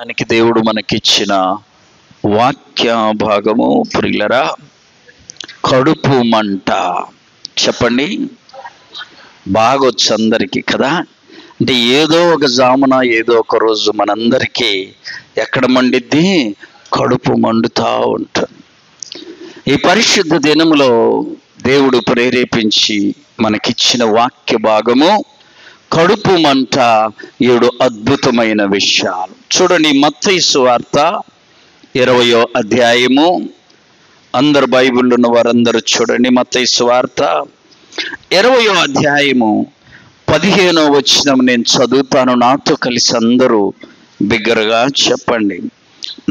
దానికి దేవుడు మనకిచ్చిన వాక్య భాగము ప్రియులరా, కడుపు మంట. చెప్పండి, బాగొచ్చు అందరికీ కదా. అంటే ఏదో ఒక జామున ఏదో ఒక రోజు మనందరికీ ఎక్కడ మండిద్ది? కడుపు మండుతూ ఉంటుంది. ఈ పరిశుద్ధ దినములో దేవుడు ప్రేరేపించి మనకిచ్చిన వాక్య భాగము కడుపు మంట, 7 అద్భుతమైన విషయాలు. చూడండి, మత్తయి సువార్త 20వ అధ్యాయము. అందరు బైబిల్ ఉన్న వారందరూ చూడండి, మత్తయి సువార్త 20వ అధ్యాయము 15వ వచనం నేను చదువుతాను. నాతో కలిసి అందరూ బిగ్గరగా చెప్పండి.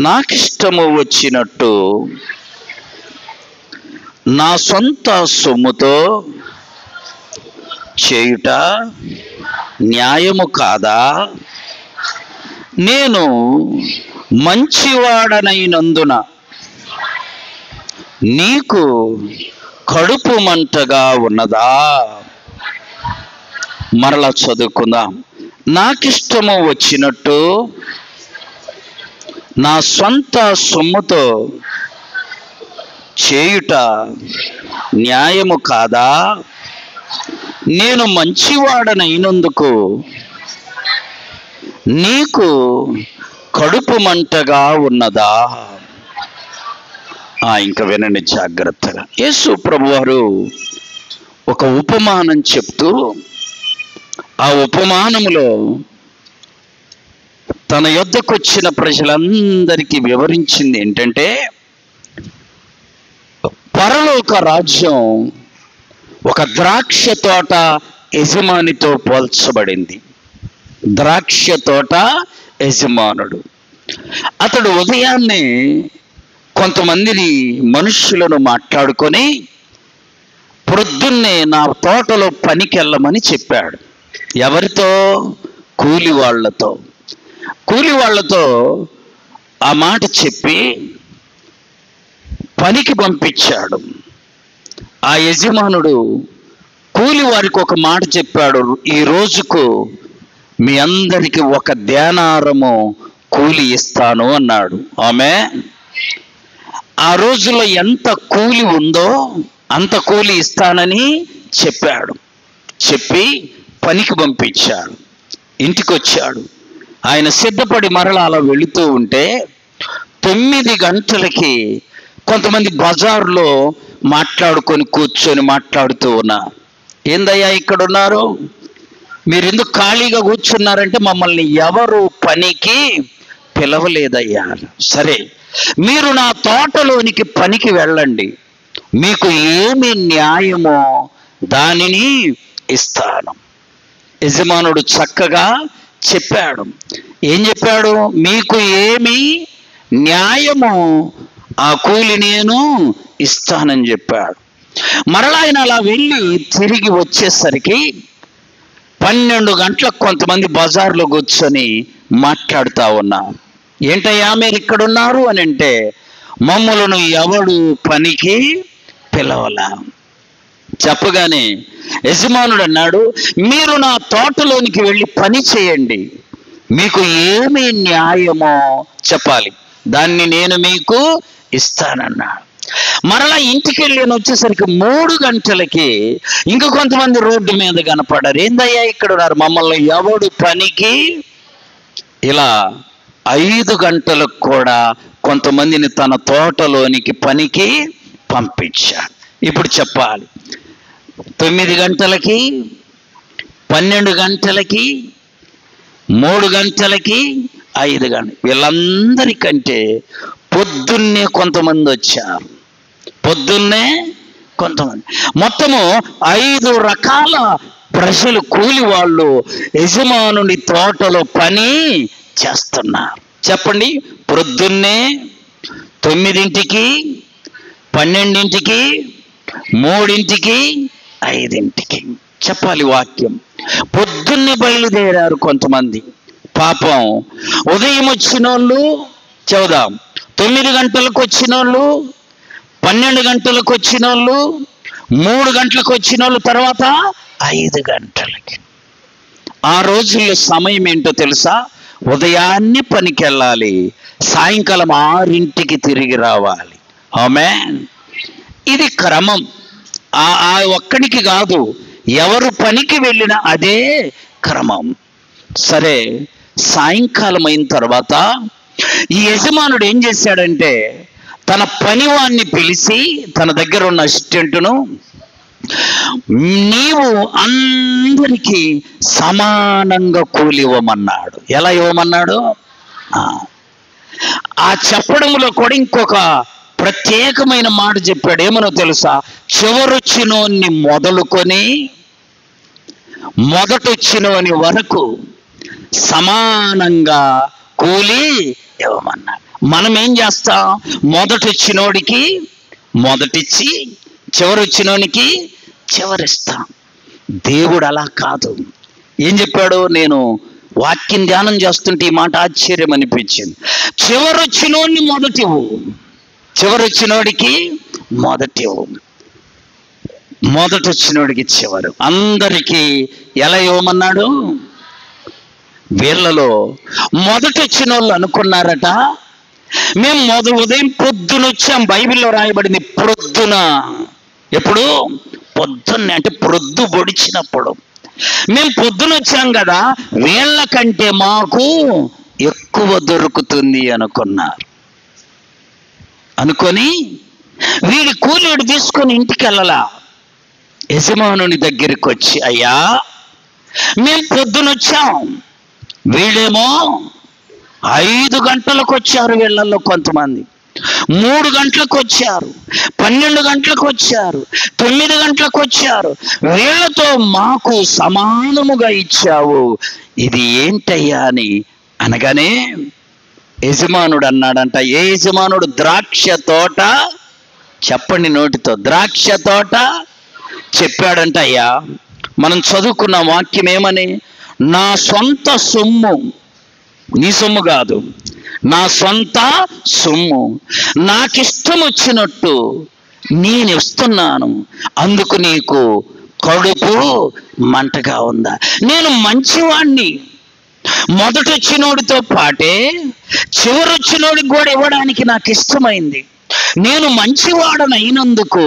నాకిష్టము వచ్చినట్టు నా సొంత సొమ్ముతో చేయుట న్యాయము కాదా? నేను మంచివాడనైనందున నీకు కడుపు మంటగా ఉన్నదా? మరలా చదువుకుందాం. నాకిష్టము వచ్చినట్టు నా సొంత సొమ్ముతో చేయుట న్యాయము కాదా? నేను మంచివాడనైనందుకు నీకు కడుపు మంటగా ఉన్నదా? ఇంకా వినండి జాగ్రత్తగా. యేసు ప్రభువారు ఒక ఉపమానం చెప్తూ ఆ ఉపమానములో తన యొద్దకు వచ్చిన ప్రజలందరికీ వివరించింది ఏంటంటే, పరలోక రాజ్యం ఒక ద్రాక్ష తోట యజమానితో పోల్చబడింది. ద్రాక్ష తోట యజమానుడు అతడు ఉదయాన్నే కొంతమందిని మనుష్యులను మాట్లాడుకొని ప్రొద్దున్నే నా తోటలో పనికి వెళ్ళమని చెప్పాడు. ఎవరితో? కూలి వాళ్ళతో ఆ మాట చెప్పి పనికి పంపించాడు. ఆ యజమానుడు కూలి వారికి ఒక మాట చెప్పాడు, ఈ రోజుకు మీ అందరికీ 1 దేనారము కూలి ఇస్తాను అన్నాడు. ఆమె ఆ రోజుల్లో ఎంత కూలి ఉందో అంత కూలి ఇస్తానని చెప్పాడు. చెప్పి పనికి పంపించాడు. ఇంటికి వచ్చాడు. ఆయన సిద్ధపడి మరలా అలా వెళుతూ ఉంటే 9 గంటలకి కొంతమంది బజార్లో మాట్లాడుకొని కూర్చొని మాట్లాడుతూ ఉన్నారు. ఏందయ్యా ఇక్కడ ఉన్నారు, మీరు ఎందుకు ఖాళీగా కూర్చున్నారంటే, మమ్మల్ని ఎవరు పనికి పిలవలేదయ్యా. సరే, మీరు నా తోటలోనికి పనికి వెళ్ళండి, మీకు ఏమి న్యాయమో దానిని ఇస్తాను. యజమానుడు చక్కగా చెప్పాడు. ఏం చెప్పాడు? మీకు ఏమి న్యాయమో ఆ కూలి నేను ఇస్తానని చెప్పాడు. మరలా ఆయన అలా వెళ్ళి తిరిగి వచ్చేసరికి 12 గంటలకు కొంతమంది బజార్లో కూర్చొని మాట్లాడుతూ ఉన్నారు. ఏంటయ్యా మీరు ఇక్కడ ఉన్నారు అని అంటే, మమ్మలను ఎవడు పనికి పిలవలా. చెప్పగానే యజమానుడు అన్నాడు, మీరు నా తోటలోనికి వెళ్ళి పని చేయండి, మీకు ఏమి న్యాయమో చెప్పాలి, దాన్ని నేను మీకు ఇస్తానన్నాడు. మరలా ఇంటికి వెళ్ళి వచ్చేసరికి 3 గంటలకి ఇంక కొంతమంది రోడ్డు మీద కనపడ్డారు. ఏందయ్యా ఇక్కడ ఉన్నారు, మమ్మల్ని ఎవడు పనికి. ఇలా 5 గంటలకు కూడా కొంతమందిని తన తోటలోనికి పనికి పంపించాడు. ఇప్పుడు చెప్పాలి, 9 గంటలకి, 12 గంటలకి, 3 గంటలకి, 5 గంటలు, వీళ్ళందరికంటే పొద్దున్నే కొంతమంది వచ్చారు. పొద్దున్నే కొంతమంది, మొత్తము 5 రకాల ప్రజలు, కూలి వాళ్ళు యజమానుని తోటలో పని చేస్తున్నారు. చెప్పండి, పొద్దున్నే 9ంటికి, 12ంటికి, 3ంటికి, 5ంటికి. చెప్పాలి వాక్యం. పొద్దున్నే బయలుదేరారు కొంతమంది. పాపం ఉదయం వచ్చిన వాళ్ళు చెబుదాం, 9 గంటలకు వచ్చిన వాళ్ళు, 12 గంటలకు వచ్చిన వాళ్ళు, 3 గంటలకు వచ్చిన వాళ్ళు, తర్వాత 5 గంటలకి. ఆ రోజుల్లో సమయం ఏంటో తెలుసా? ఉదయాన్నే పనికి వెళ్ళాలి, సాయంకాలం 6ంటికి తిరిగి రావాలి. ఆమేన్. ఇది క్రమం. ఆ ఒక్కడికి కాదు, ఎవరు పనికి వెళ్ళినా అదే క్రమం. సరే, సాయంకాలం అయిన తర్వాత ఈ యజమానుడు ఏం చేశాడంటే తన పనివాణ్ణి పిలిచి తన దగ్గర ఉన్న అసిస్టెంట్ను, నీవు అందరికీ సమానంగా కూలి ఇవ్వమన్నాడు. ఎలా ఇవ్వమన్నాడు? ఆ చెప్పడంలో కూడా ఇంకొక ప్రత్యేకమైన మాట చెప్పాడు. ఏమనో తెలుసా? చివరొచ్చినోన్ని మొదలుకొని మొదటొచ్చినోని వరకు సమానంగా కూలి ఇవ్వమన్నాడు. మనం ఏం చేస్తాం? మొదటొచ్చినోడికి మొదటిచ్చి చివరొచ్చినోనికి చివరిస్తాం. దేవుడు అలా కాదు. ఏం చెప్పాడు? నేను వాక్యం ధ్యానం చేస్తుంటే ఈ మాట ఆశ్చర్యం అనిపించింది. చివరొచ్చినోడిని మొదటివు, చివరొచ్చినోడికి మొదటివు, మొదటొచ్చినోడికి చివరు. అందరికీ ఎలా ఇవ్వమన్నాడు? వీళ్ళలో మొదటొచ్చిన వాళ్ళు అనుకున్నారట, మేము ఉదయం పొద్దున వచ్చాం. బైబిల్లో రాయబడింది ప్రొద్దున. ఎప్పుడు? పొద్దున్నే, అంటే ప్రొద్దు పొడిచినప్పుడు. మేము పొద్దున వచ్చాం కదా, వీళ్ళకంటే మాకు ఎక్కువ దొరుకుతుంది అనుకున్నారు. అనుకొని వీడి కూలీడు తీసుకొని ఇంటికి వెళ్ళలా. యజమానుని దగ్గరికి వచ్చి, అయ్యా మేము పొద్దునొచ్చాం, వీళ్ళేమో 5 గంటలకు వచ్చారు, వీళ్ళల్లో కొంతమంది 3 గంటలకు వచ్చారు, 12 గంటలకు వచ్చారు, 9 గంటలకు వచ్చారు, వీళ్ళతో మాకు సమానముగా ఇచ్చావు, ఇది ఏంటయ్యా అని అనగానే యజమానుడు అన్నాడంట. ఏ యజమానుడు? ద్రాక్ష తోట. చెప్పండి నోటితో, ద్రాక్ష తోట చెప్పాడంట. అయ్యా, మనం చదువుకున్న వాక్యం ఏమని? నా సొంత సొమ్ము, నీ సొమ్ము కాదు, నా సొంత సొమ్ము నాకిష్టం వచ్చినట్టు నేను ఇస్తున్నాను, అందుకు నీకు కడుపు మంటగా ఉందా? నేను మంచివాణ్ణి, మొదటొచ్చినోడితో పాటే చివరొచ్చినోడికి కూడా ఇవ్వడానికి నాకు ఇష్టమైంది. నేను మంచివాడనైనందుకు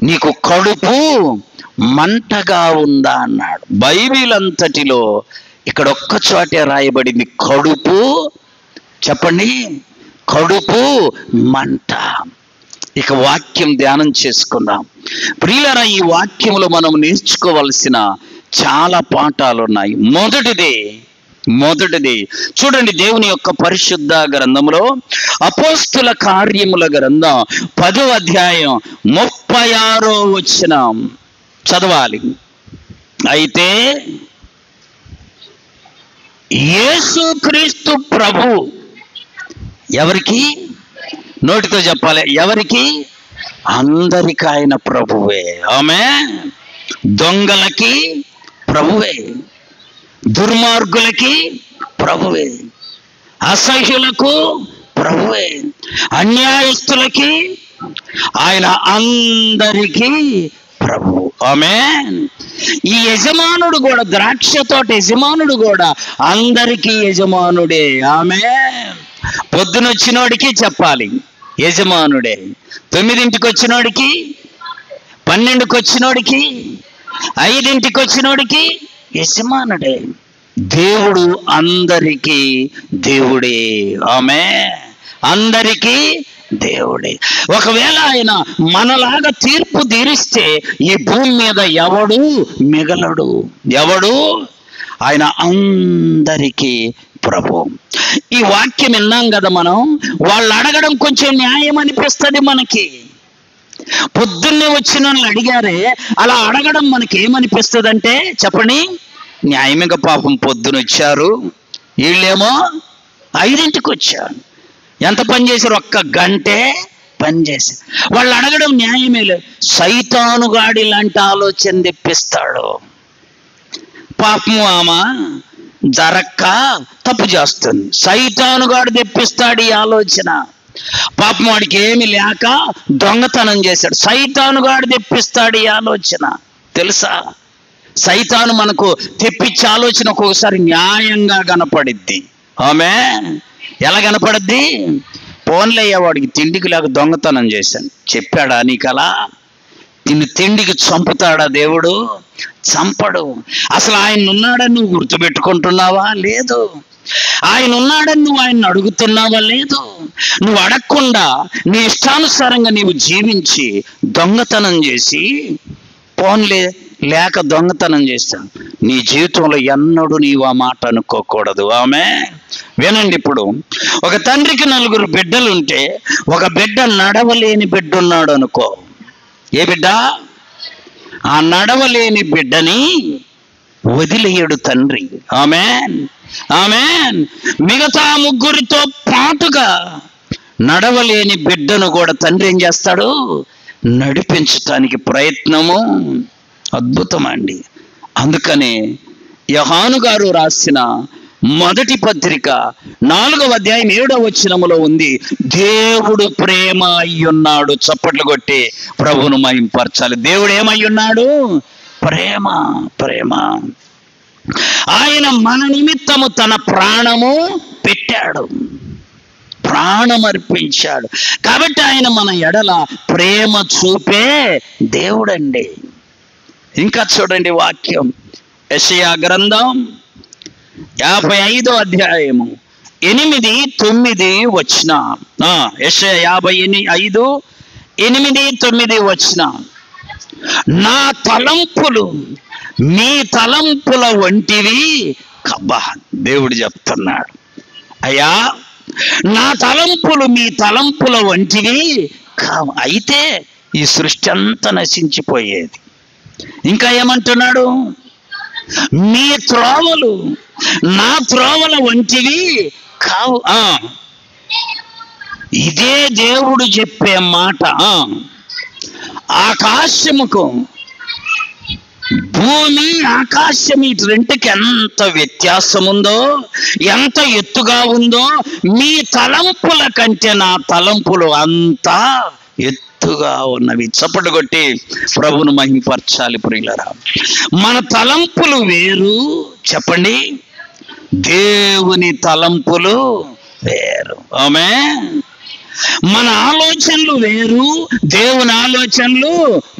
నీకు కడుపు మంటగా ఉందా అన్నాడు. బైబిల్ అంతటిలో ఇక్కడ ఒక్క చోటే రాయబడింది కడుపు. చెప్పండి, కడుపు మంట. ఇక వాక్యం ధ్యానం చేసుకుందాం. ప్రియులారా, ఈ వాక్యంలో మనం నేర్చుకోవలసిన చాలా పాఠాలు ఉన్నాయి. మొదటిది చూడండి, దేవుని యొక్క పరిశుద్ధ గ్రంథంలో అపోస్తుల కార్యముల గ్రంథం 10వ అధ్యాయం 36వ వచనం చదవాలి. అయితే యేసుక్రీస్తు ప్రభు ఎవరికి? నోటితో చెప్పాలి. ఎవరికి? అందరికి ఆయన ప్రభువే. ఆమేన్. దొంగలకి ప్రభువే, దుర్మార్గులకి ప్రభువే, అసహ్యులకు ప్రభువే, అన్యాయస్తులకి, ఆయన అందరికీ ప్రభు. ఆమేన్. ఈ యజమానుడు కూడా, ద్రాక్ష తోట యజమానుడు కూడా అందరికీ యజమానుడే. ఆమేన్. పొద్దునొచ్చినోడికి చెప్పాలి యజమానుడే, 9ంటికి వచ్చినోడికి, 12కి వచ్చినోడికి, 5ంటికి వచ్చినోడికి యజమానుడే. దేవుడు అందరికీ దేవుడే. ఆమేన్. అందరికీ దేవుడే. ఒకవేళ ఆయన మనలాగా తీర్పు తీరిస్తే ఈ భూమి మీద ఎవడు మిగలడు. ఎవడు? ఆయన అందరికీ ప్రభు. ఈ వాక్యం విన్నాం కదా మనం. వాళ్ళు అడగడం కొంచెం న్యాయం అనిపిస్తుంది మనకి. పొద్దున్నే వచ్చిన వాళ్ళు అడిగారే, అలా అడగడం మనకి ఏమనిపిస్తుంది అంటే, చెప్పండి, న్యాయమేగా, పాపం పొద్దునొచ్చారు, వీళ్ళేమో 5ంటికి వచ్చారు, ఎంత పని చేశారు? 1 గంటే పని చేశారు. వాళ్ళు అడగడం న్యాయమే లేదు. సైతానుగాడి లాంటి ఆలోచన తెప్పిస్తాడు. పాపము ఆమె జరక్క తప్పు చేస్తుంది, సైతానుగాడు తెప్పిస్తాడు ఈ ఆలోచన. పాపం వాడికి ఏమి లేక దొంగతనం చేశాడు, సైతానుగాడు తెప్పిస్తాడు ఈ ఆలోచన. తెలుసా, సైతాను మనకు తెప్పించే ఆలోచన ఒక్కొక్కసారి న్యాయంగా కనపడిద్ది, ఆమె ఎలా కనపడద్ది? పోన్లయ్యా వాడికి తిండికి లేక దొంగతనం చేశాను చెప్పాడా నీకలా? నిన్ను తిండికి చంపుతాడా దేవుడు? చంపడు. అసలు ఆయన ఉన్నాడని నువ్వు గుర్తుపెట్టుకుంటున్నావా? లేదు. ఆయన ఉన్నాడని నువ్వు ఆయన అడుగుతున్నావా? లేదు. నువ్వు అడగకుండా నీ ఇష్టానుసారంగా నీవు జీవించి దొంగతనం చేసి పోన్లే లేక దొంగతనం చేస్తాను, నీ జీవితంలో ఎన్నడూ నీవు ఆ మాట అనుకోకూడదు. ఆమె వినండి, ఇప్పుడు ఒక తండ్రికి 4 బిడ్డలుంటే ఒక బిడ్డ నడవలేని బిడ్డ ఉన్నాడు అనుకో. ఏ బిడ్డ? ఆ నడవలేని బిడ్డని వదిలేయడు తండ్రి. ఆమేన్, ఆమేన్. మిగతా 3 పాటుగా నడవలేని బిడ్డను కూడా తండ్రి ఏం చేస్తాడు? నడిపించటానికి ప్రయత్నము. అద్భుతమండి. అందుకనే యోహాను గారు రాసిన మొదటి పత్రిక 4వ అధ్యాయం 7వ వచనములో ఉంది, దేవుడు ప్రేమ అయ్యున్నాడు. చప్పట్లు కొట్టి ప్రభువును మహింపరచాలి. దేవుడు ఏమయ్యున్నాడు? ప్రేమ. ప్రేమ. ఆయన మన నిమిత్తము తన ప్రాణము పెట్టాడు, ప్రాణం అర్పించాడు. కాబట్టి ఆయన మన ఎడల ప్రేమ చూపే దేవుడండి. ఇంకా చూడండి వాక్యం, యెషయా గ్రంథం 55వ అధ్యాయము 8, 9 వచన. యెషయా 55, 8, 9 వచన. నా తలంపులు మీ తలంపుల వంటివి. కబ్బా, దేవుడు చెప్తున్నాడు, అయ్యా నా తలంపులు మీ తలంపుల వంటివి కావు. అయితే ఈ సృష్టి అంతా నశించిపోయేది. ఇంకా ఏమంటున్నాడు? మీ త్రోవలు నా త్రోవల వంటివి కావు. ఇదే దేవుడు చెప్పే మాట. ఆకాశముకు భూమి ఆకాశం ఈ రెంటికి ఎంత వ్యత్యాసం ఉందో, ఎంత ఎత్తుగా ఉందో, మీ తలంపుల కంటే నా తలంపులు అంతా ఎత్తుగా ఉన్నవి. చప్పట్లు కొట్టి ప్రభువును మహింపరచాలి. ప్రియులారా, మన తలంపులు వేరు. చెప్పండి, దేవుని తలంపులు వేరు. ఆమేన్. మన ఆలోచనలు వేరు, దేవుని ఆలోచనలు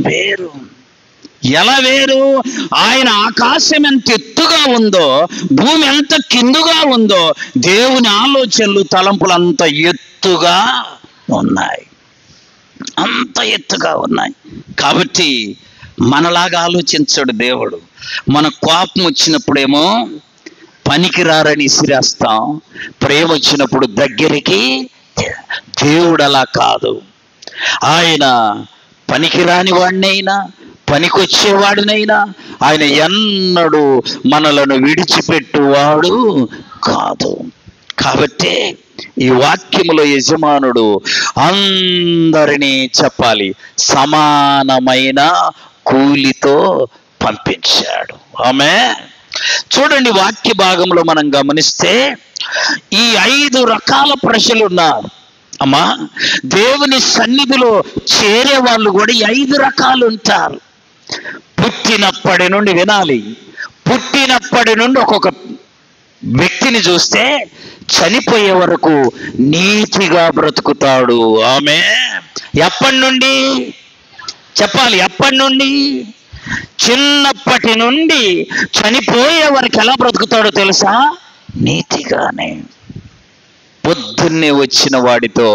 వేరు. ఎలా వేరు? ఆయన ఆకాశం ఎంత ఎత్తుగా ఉందో, భూమి ఎంత కిందుగా ఉందో, దేవుని ఆలోచనలు తలంపులు అంత ఎత్తుగా ఉన్నాయి, అంత ఎత్తుగా ఉన్నాయి. కాబట్టి మనలాగా ఆలోచించడు దేవుడు. మన కోపం వచ్చినప్పుడేమో పనికిరారని ఇసిరేస్తాం, ప్రేమ వచ్చినప్పుడు దగ్గరికి. దేవుడు అలా కాదు. ఆయన పనికిరాని వాడినైనా పనికొచ్చేవాడినైనా ఆయన ఎన్నడూ మనలను విడిచిపెట్టువాడు కాదు. కాబట్టి ఈ వాక్యములో యజమానుడు అందరినీ చెప్పాలి, సమానమైన కూలితో పంపించాడు. ఆమేన్. చూడండి, వాక్య భాగంలో మనం గమనిస్తే ఈ 5 రకాల ప్రజలు ఉన్నారు. అమ్మా, దేవుని సన్నిధిలో చేరే వాళ్ళు కూడా 5 రకాలు ఉంటారు. పుట్టినప్పటి నుండి వినాలి, పుట్టినప్పటి నుండి ఒక్కొక్క వ్యక్తిని చూస్తే చనిపోయే వరకు నీతిగా బ్రతుకుతాడు. ఆమె ఎప్పటి నుండి చెప్పాలి? ఎప్పటి నుండి? చిన్నప్పటి నుండి చనిపోయే వరకు ఎలా బ్రతుకుతాడో తెలుసా? నీతిగానే. పొద్దున్నే వచ్చిన వాడితో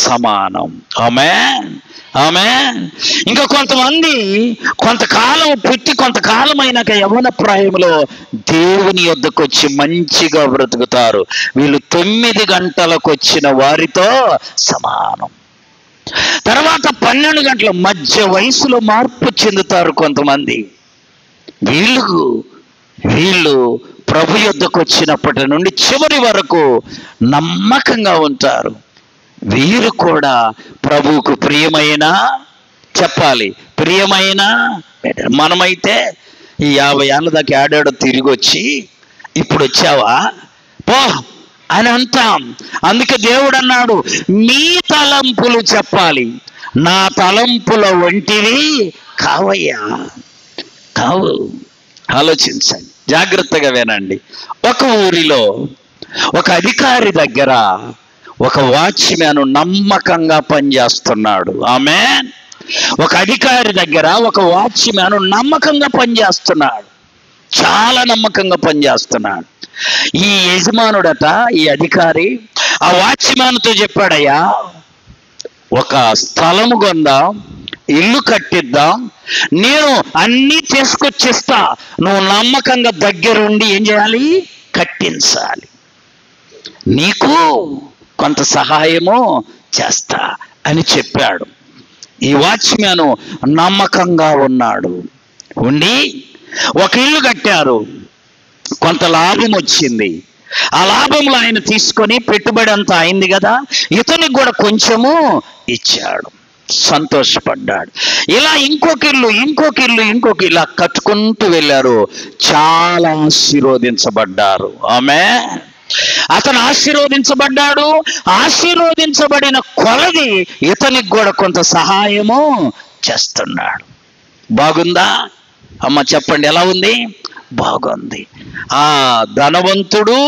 సమానం. ఆమేన్, ఆమేన్. ఇంకా కొంతమంది కొంతకాలం పుట్టి కొంతకాలం అయినాక యవ్వన ప్రాయంలో దేవుని యొద్దకు వచ్చి మంచిగా బ్రతుకుతారు. వీళ్ళు 9 గంటలకు వచ్చిన వారితో సమానం. తర్వాత 12 గంటల మధ్య వయసులో మార్పు చెందుతారు కొంతమంది. వీళ్ళు ప్రభు యొద్దకు వచ్చినప్పటి నుండి చివరి వరకు నమ్మకంగా ఉంటారు. వీరు కూడా ప్రభువుకు ప్రియమైన, చెప్పాలి, ప్రియమైన. మనమైతే ఈ 50 ఏళ్ళ దాకా ఆడాడో తిరిగి వచ్చి ఇప్పుడు వచ్చావా పో అని అంటాం. అందుకే దేవుడు అన్నాడు, మీ తలంపులు చెప్పాలి, నా తలంపుల వంటివి కావయ్యా, కావు. ఆలోచించండి, జాగ్రత్తగా వినండి. ఒక ఊరిలో ఒక అధికారి దగ్గర ఒక వాచ్మ్యాన్ నమ్మకంగా పనిచేస్తున్నాడు. ఆమేన్. ఒక అధికారి దగ్గర ఒక వాచ్మ్యాన్ నమ్మకంగా పనిచేస్తున్నాడు, చాలా నమ్మకంగా పనిచేస్తున్నాడు. ఈ యజమానుడట, ఈ అధికారి ఆ వాచ్మ్యాన్తో చెప్పాడయ్యా, ఒక స్థలము కొందాం, ఇల్లు కట్టిద్దాం, నేను అన్నీ తీసుకొచ్చిస్తా, నువ్వు నమ్మకంగా దగ్గరుండి ఏం చేయాలి, కట్టించాలి, నీకు కొంత సహాయము చేస్తా అని చెప్పాడు. ఈ వాచ్మ్యాన్ నమ్మకంగా ఉన్నాడు. ఉండి ఒక ఇల్లు కట్టారు, కొంత లాభం వచ్చింది. ఆ లాభంలో ఆయన తీసుకొని పెట్టుబడి అంతా అయింది కదా, ఇతనికి కూడా కొంచెము ఇచ్చాడు, సంతోషపడ్డాడు. ఇలా ఇంకొక ఇల్లు ఇలా కట్టుకుంటూ వెళ్ళారు. చాలా ఆశీర్వదించబడ్డారు. ఆమేన్. అతను ఆశీర్వదించబడ్డాడు. ఆశీర్వదించబడిన కొలది ఇతనికి కూడా కొంత సహాయము చేస్తున్నాడు. బాగుందా అమ్మ? చెప్పండి, ఎలా ఉంది? బాగుంది. ఆ ధనవంతుడు,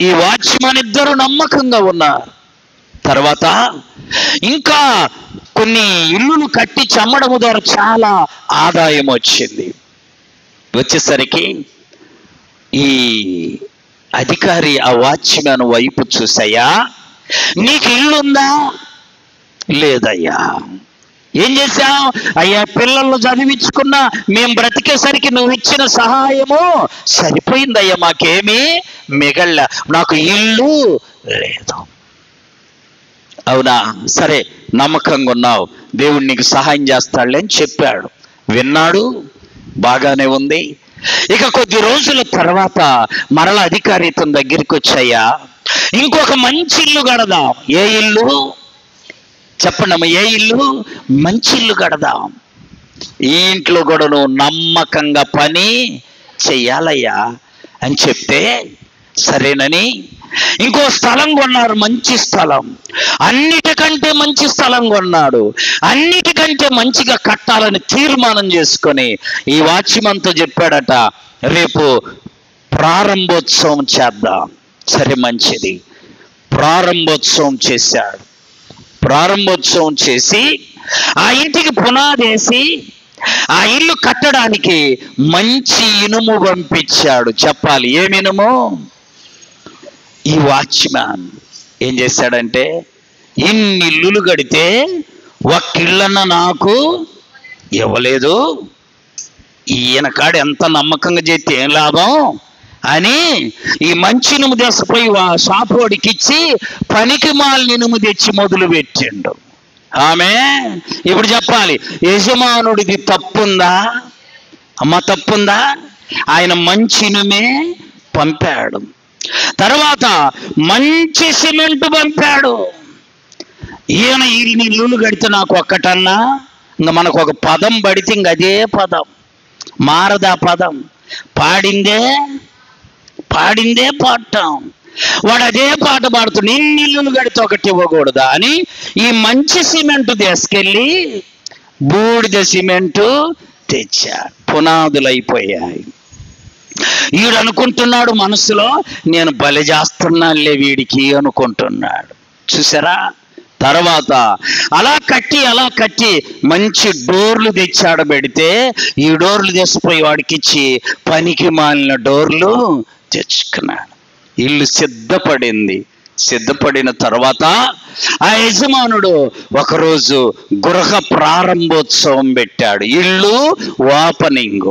ఈ వాచ్మెన్ ఇద్దరు నమ్మకంగా ఉన్నారు. తర్వాత ఇంకా కొన్ని ఇల్లులు కట్టి చమ్మడం ద్వారా చాలా ఆదాయం వచ్చింది. వచ్చేసరికి ఈ అధికారి ఆ వాచ్మెన్ వైపు చూసయ్యా, నీకు ఇల్లుందా? లేదయ్యా. ఏం చేశావు? అయ్యా, పిల్లలను చదివించుకున్నా, మేము బ్రతికేసరికి నువ్వు ఇచ్చిన సహాయము సరిపోయిందయ్యా, మాకేమీ మిగళ్ళ, నాకు ఇల్లు లేదు. అవునా, సరే, నమ్మకంగా ఉన్నావు, దేవుడు నీకు సహాయం చేస్తాడులే అని చెప్పాడు. విన్నాడు, బాగానే ఉంది. ఇక కొద్ది రోజుల తర్వాత మరల అధికారి తన దగ్గరికి వచ్చాయా, ఇంకొక మంచి ఇల్లు కడదాం. ఏ ఇల్లు చెప్పండి అమ్మ? ఏ ఇల్లు? మంచి ఇల్లు కడదాం. ఈ ఇంట్లో కూడా నువ్వు నమ్మకంగా పని చెయ్యాలయ్యా అని చెప్తే సరేనని ఇంకో స్థలం కొన్నారు, మంచి స్థలం, అన్నిటికంటే మంచి స్థలం కొన్నాడు. అన్నిటికంటే మంచిగా కట్టాలని తీర్మానం చేసుకొని ఈ వాచ్మెన్తో చెప్పాడట, రేపు ప్రారంభోత్సవం చేద్దాం. సరే, మంచిది. ప్రారంభోత్సవం చేశాడు. ప్రారంభోత్సవం చేసి ఆ ఇంటికి పునాదేసి ఆ ఇల్లు కట్టడానికి మంచి ఇనుము పంపించాడు. చెప్పాలి, ఏమి ఇనుము? ఈ వాచ్మ్యాన్ ఏం చేశాడంటే, ఇన్ని ఇల్లులు కడితే ఒక్కిళ్ళన్న నాకు ఇవ్వలేదు, ఈయన కాడ ఎంత నమ్మకంగా చేస్తే ఏం లాభం అని ఈ మంచి ఇనుము తెచ్చిపోయి షాపు వాడికి ఇచ్చి పనికి మాలిన ఇనుము తెచ్చి మొదలు పెట్టిండు. ఆమె ఇప్పుడు చెప్పాలి, యజమానుడిది తప్పుందా అమ్మ? తప్పుందా? ఆయన మంచి ఇనుమే పంపాడు. తర్వాత మంచి సిమెంట్ పంపాడు. ఈయన ఇన్ని ఇల్లులు కడితే నాకు ఒక్కటన్నా, ఇంకా మనకు ఒక పదం పడితే ఇంక అదే పదం మారదా? పదం పాడిందే పాడటం. వాడు అదే పాట పాడుతుంది, ఇన్ని ఇల్లులు కడితే ఒకటి ఇవ్వకూడదా అని ఈ మంచి సిమెంట్ తీసుకెళ్ళి బూడిద సిమెంటు తెచ్చాడు. పునాదులు అయిపోయాయి. వీడు అనుకుంటున్నాడు మనసులో, నేను బలి చేస్తున్నానులే వీడికి అనుకుంటున్నాడు. చూసారా? తర్వాత అలా కట్టి మంచి డోర్లు తెచ్చాడు. పెడితే ఈ డోర్లు తెచ్చిపోయి వాడికి ఇచ్చి పనికి మాలిన డోర్లు తెచ్చుకున్నాడు. ఇల్లు సిద్ధపడిన తర్వాత ఆ యజమానుడు ఒకరోజు గృహ ప్రారంభోత్సవం పెట్టాడు. ఇల్లు ఓపెనింగ్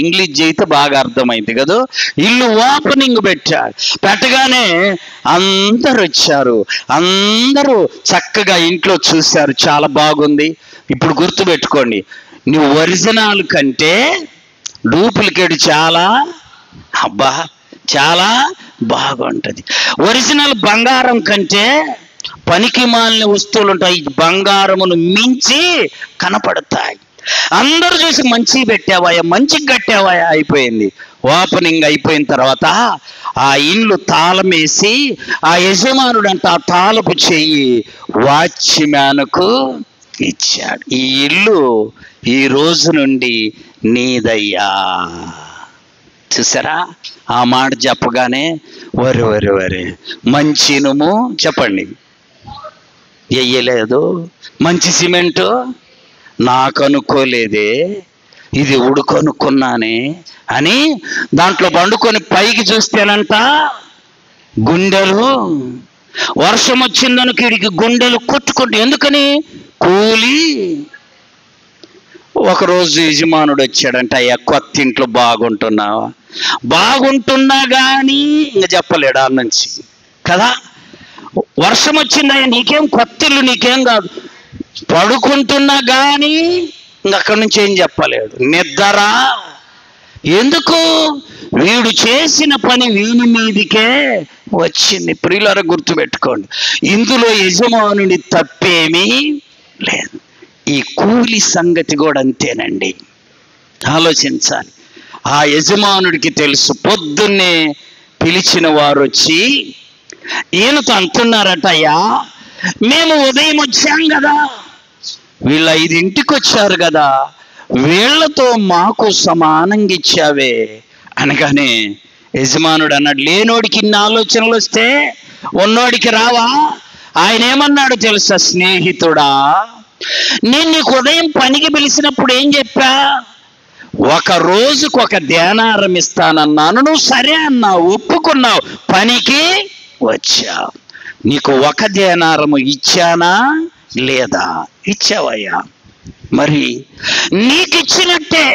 ఇంగ్లీష్ చేయితే బాగా అర్థమైంది కదా. ఇల్లు ఓపెనింగ్ పెట్టాడు. పెట్టగానే అందరూ వచ్చారు. అందరూ చక్కగా ఇంట్లో చూశారు, చాలా బాగుంది. ఇప్పుడు గుర్తుపెట్టుకోండి, నువ్వు ఒరిజినల్ కంటే డూప్లికేట్ చాలా బాగుంటుంది. ఒరిజినల్ బంగారం కంటే పనికి మాలిన వస్తువులు ఉంటాయి, బంగారమును మించి కనపడతాయి. అందరూ చూసి మంచి పెట్టావాయా, మంచి కట్టావాయా అయిపోయింది. ఓపెనింగ్ అయిపోయిన తర్వాత ఆ ఇల్లు తాళం వేసి ఆ యజమానుడు అంట ఆ తాళపు చెయ్యి వాచ్మ్యాన్కు ఇచ్చాడు. ఈ ఇల్లు ఈ రోజు నుండి నీదయ్యా. చూసారా? ఆ మాట చెప్పగానే వరి వరి వరి మంచి ఇనుము చెప్పండి వెయ్యలేదు, మంచి సిమెంటు నాకు అనుకోలేదే, ఇది ఉడుకొనుక్కున్నానే అని దాంట్లో పండుకొని పైకి చూస్తేనంట గుండెలు, వర్షం వచ్చిందనుక వీడికి గుండెలు కొట్టుకుంటూ. ఎందుకని? కూలి. ఒకరోజు యజమానుడు వచ్చాడంట, అయ్యా కొత్త ఇంట్లో బాగుంటున్నావా? బాగుంటున్నా కానీ ఇంకా చెప్పలేడు ఆ నుంచి కదా. వర్షం వచ్చిందయ్యా, నీకేం కొత్త ఇల్లు, నీకేం కాదు, పడుకుంటున్నా కానీ ఇంకక్కడి నుంచి ఏం చెప్పలేడు. నిద్ర. ఎందుకు? వీడు చేసిన పని వీని మీదికే వచ్చింది. ప్రియులారా గుర్తుపెట్టుకోండి, ఇందులో యజమానుని తప్పేమీ లేదు. ఈ కూలి సంగతి కూడా అంతేనండి. ఆలోచించాలి. ఆ యజమానుడికి తెలుసు. పొద్దున్నే పిలిచిన వారు వచ్చి ఈయనతో అంటున్నారట, అయ్యా మేము ఉదయం వచ్చాం కదా, వీళ్ళు 5ంటికి వచ్చారు కదా, వీళ్లతో మాకు సమానంగా ఇచ్చావే అనగానే యజమానుడు అన్నాడు, లేనోడికి ఇన్ని ఆలోచనలు వస్తే ఉన్నోడికి రావా? ఆయన ఏమన్నాడు తెలుసా? స్నేహితుడా, నేను నీకు ఉదయం పనికి పిలిచినప్పుడు ఏం చెప్పా? ఒక రోజుకు 1 దేనారం ఇస్తానన్నాను, నువ్వు సరే అన్నావు, ఒప్పుకున్నావు, పనికి వచ్చావు. నీకు 1 దేనారము ఇచ్చానా లేదా? ఇచ్చావయ్యా. మరి నీకు ఇచ్చినట్టే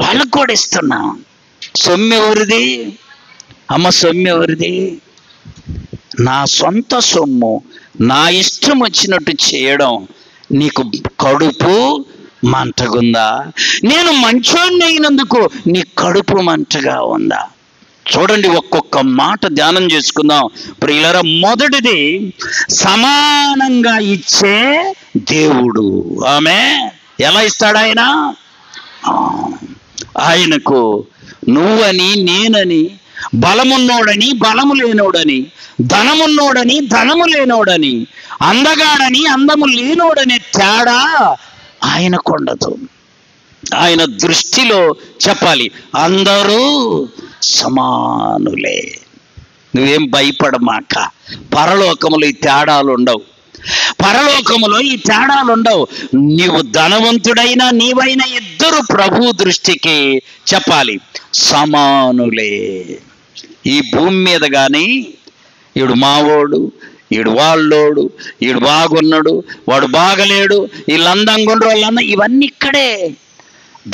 వాళ్ళకు కూడా ఇస్తున్నా. సొమ్ము ఎవరిది? అమ్మ సొమ్ము ఎవరిది? నా సొంత సొమ్ము నా ఇష్టం వచ్చినట్టు చేయడం నీకు కడుపు మంటగుందా? నేను మంచోడిని అయినందుకు నీ కడుపు మంటగా ఉందా? చూడండి, ఒక్కొక్క మాట ధ్యానం చేసుకుందాం ప్రియులారా. మొదటిది, సమానంగా ఇచ్చే దేవుడు. ఆమె ఎలా ఇస్తాడు ఆయన? ఆయనకు నువ్వని, నేనని, బలమున్నోడని, బలము లేనోడని, ధనమున్నోడని, ధనము లేనోడని, అందగాడని, అందము లేనోడనే తేడా ఆయనకుండదు. ఆయన దృష్టిలో చెప్పాలి, అందరూ సమానులే. నువ్వేం భయపడమాక. పరలోకములో ఈ తేడాలు ఉండవు. పరలోకములో ఈ తేడాలు ఉండవు. నీవు ధనవంతుడైనా నీవైనా ఇద్దరు ప్రభు దృష్టికి చెప్పాలి సమానులే. ఈ భూమి మీద కానీ ఈడు మావోడు, ఈడు వాళ్ళోడు, ఈడు బాగున్నాడు, వాడు బాగలేడు, వీళ్ళు అందంగా ఉండరు, వాళ్ళందరూ, ఇవన్నీ ఇక్కడే.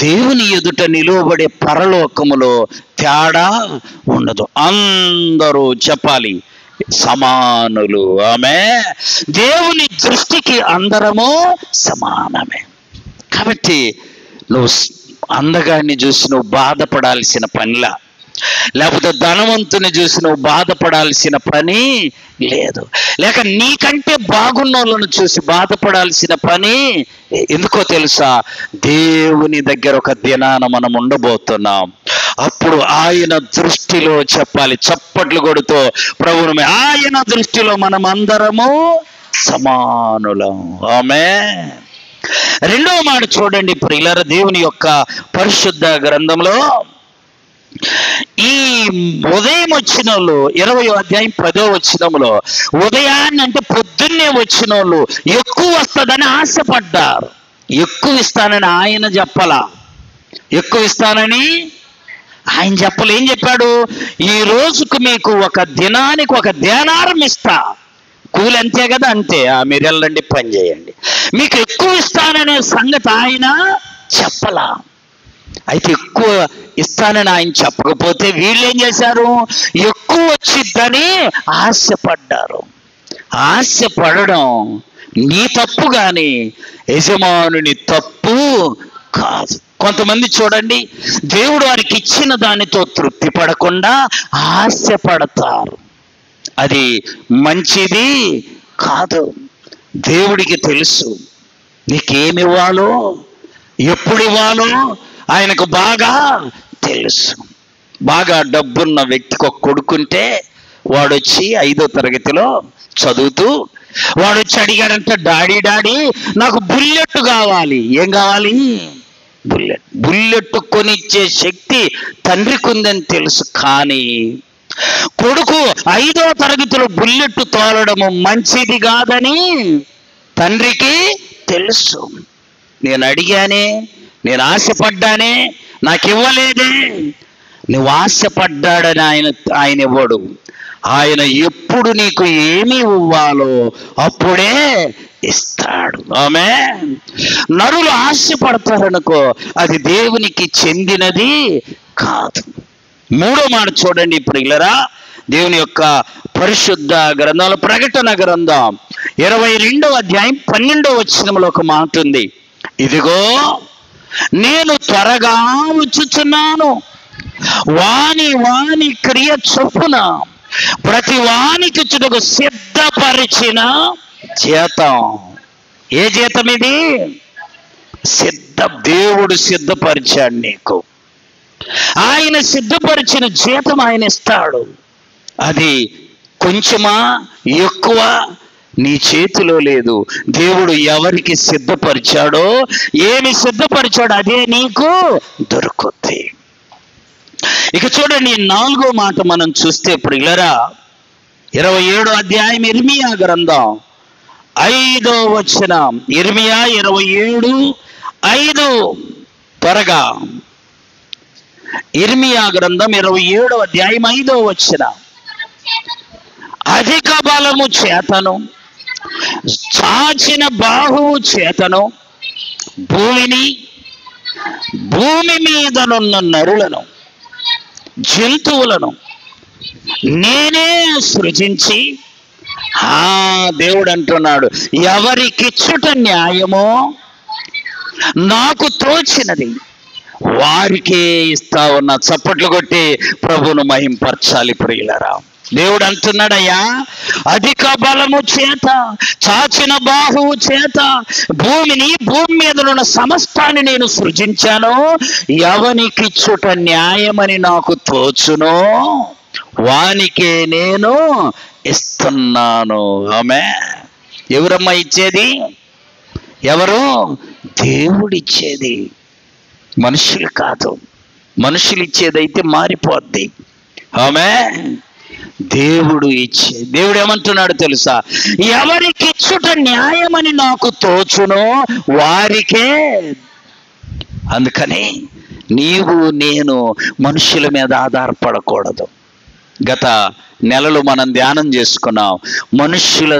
దేవుని ఎదుట నిలువబడే పరలోకములో తేడా ఉండదు. అందరూ చెప్పాలి సమానులు. ఆమె దేవుని దృష్టికి అందరము సమానమే. కాబట్టి నువ్వు అందగాన్ని చూసి నువ్వు బాధపడాల్సిన పనిలా, లేకపోతే ధనవంతుని చూసి నువ్వు బాధపడాల్సిన పని లేదు, లేక నీకంటే బాగున్న వాళ్ళను చూసి బాధపడాల్సిన పని. ఎందుకో తెలుసా? దేవుని దగ్గర ఒక దినాన మనం ఉండబోతున్నాం. అప్పుడు ఆయన దృష్టిలో చెప్పాలి చప్పట్లు కొడుతూ ప్రభువుని, ఆయన దృష్టిలో మనం అందరము సమానులం. ఆమేన్. రెండవ మాట చూడండి ప్రియులారా, దేవుని యొక్క పరిశుద్ధ గ్రంథంలో ఈ ఉదయం వచ్చిన వాళ్ళు 20వ అధ్యాయం 10వ వచనంలో, ఉదయాన్ని అంటే పొద్దున్నే వచ్చిన వాళ్ళు ఎక్కువ వస్తుందని ఆశపడ్డారు. ఎక్కువ ఇస్తానని ఆయన చెప్పలా. ఎక్కువ ఇస్తానని ఆయన చెప్పలే. ఏం చెప్పాడు? ఈ రోజుకు మీకు ఒక దినానికి 1 దేనారం ఇస్తా, కూలి అంతే కదా, అంతే, మీరు వెళ్ళండి పని చేయండి, మీకు ఎక్కువ ఇస్తాననే సంగతి ఆయన చెప్పలా. అయితే ఎక్కువ ఇస్తానని ఆయన చెప్పకపోతే వీళ్ళు ఏం చేశారు? ఎక్కువ వచ్చిద్దని ఆశపడ్డారు. ఆశపడడం నీ తప్పు కానీ యజమానుని తప్పు కాదు. కొంతమంది చూడండి, దేవుడు వారికి ఇచ్చిన దానితో తృప్తి పడకుండా ఆశపడతారు. అది మంచిది కాదు. దేవుడికి తెలుసు నీకేమి ఇవ్వాలో, ఎప్పుడు ఇవ్వాలో ఆయనకు బాగా తెలుసు. బాగా డబ్బున్న వ్యక్తికి ఒక కొడుకుంటే వాడు వచ్చి 5వ తరగతిలో చదువుతూ వాడు వచ్చి అడిగాడంటే, డాడీ డాడీ నాకు బుల్లెట్ కావాలి. ఏం కావాలి? బుల్లెట్ కొనిచ్చే శక్తి తండ్రికి ఉందని తెలుసు, కానీ కొడుకు 5వ తరగతిలో బుల్లెట్ తోలడము మంచిది కాదని తండ్రికి తెలుసు. నేను అడిగానే, నేను ఆశపడ్డానే, నాకు ఇవ్వలేదే. నువ్వు ఆశపడ్డాడని ఆయన ఇవ్వడు. ఆయన ఎప్పుడు నీకు ఏమి ఇవ్వాలో అప్పుడే ఇస్తాడు. ఆమేన్. నరులు ఆశపడతారనుకో, అది దేవునికి చెందినది కాదు. 3వ మాట చూడండి ఇప్పుడు ఇల్లరా, దేవుని యొక్క పరిశుద్ధ గ్రంథాల ప్రకటన గ్రంథం 22వ అధ్యాయం 12వ వచనంలో ఒక మాట ఉంది. ఇదిగో నేను త్వరగా వచ్చుచున్నాను, వాని క్రియ చొప్పున ప్రతి వానికి చుట్టకు సిద్ధపరిచిన జీతం. ఏ జీతం ఇది? దేవుడు సిద్ధపరిచాడు నీకు. ఆయన సిద్ధపరిచిన జీతం ఆయన ఇస్తాడు. అది కొంచెమా ఎక్కువ నీ చేతిలో లేదు. దేవుడు ఎవరికి సిద్ధపరిచాడో, ఏమి సిద్ధపరిచాడో అదే నీకు దొరుకుతుంది. ఇక చూడండి 4వ మాట మనం చూస్తే ప్రియులరా, 27వ అధ్యాయం ఇర్మియా గ్రంథం 5వ వచనం. ఇర్మియా 27:5. త్వరగా ఇర్మియా గ్రంథం 27వ అధ్యాయం 5వ వచనం. అధిక బలము చేతను చాచిన బాహువు చేతను భూమి మీదనున్న నరులను జంతువులను నేనే సృజించి, దేవుడు అంటున్నాడు, ఎవరికిచ్చుట న్యాయమో నాకు తోచినది వారికే ఇస్తా ఉన్నా. చప్పట్లు కొట్టి ప్రభువును మహింపరచాలి ప్రియులారా. దేవుడు అంటున్నాడయ్యా, అధిక బలము చేత చాచిన బాహువు చేత భూమి మీద ఉన్న సమస్తాన్ని నేను సృజించాను. ఎవనికిచ్చుట న్యాయమని నాకు తోచునో వానికే నేను ఇస్తున్నాను. ఆమేన్. ఎవరమ్మా ఇచ్చేది? ఎవరు? దేవుడిచ్చేది, మనుషులు కాదు. మనుషులు ఇచ్చేదైతే మారిపోద్ది. ఆమేన్. దేవుడు ఇచ్చే. దేవుడు ఏమంటున్నాడు తెలుసా? ఎవరికి ఇచ్చుట న్యాయమని నాకు తోచునో వారికే. అందుకని నీవు నేను మనుషుల మీద ఆధారపడకూడదు. గత నెలలు మనం ధ్యానం చేసుకున్నాం. మనుషుల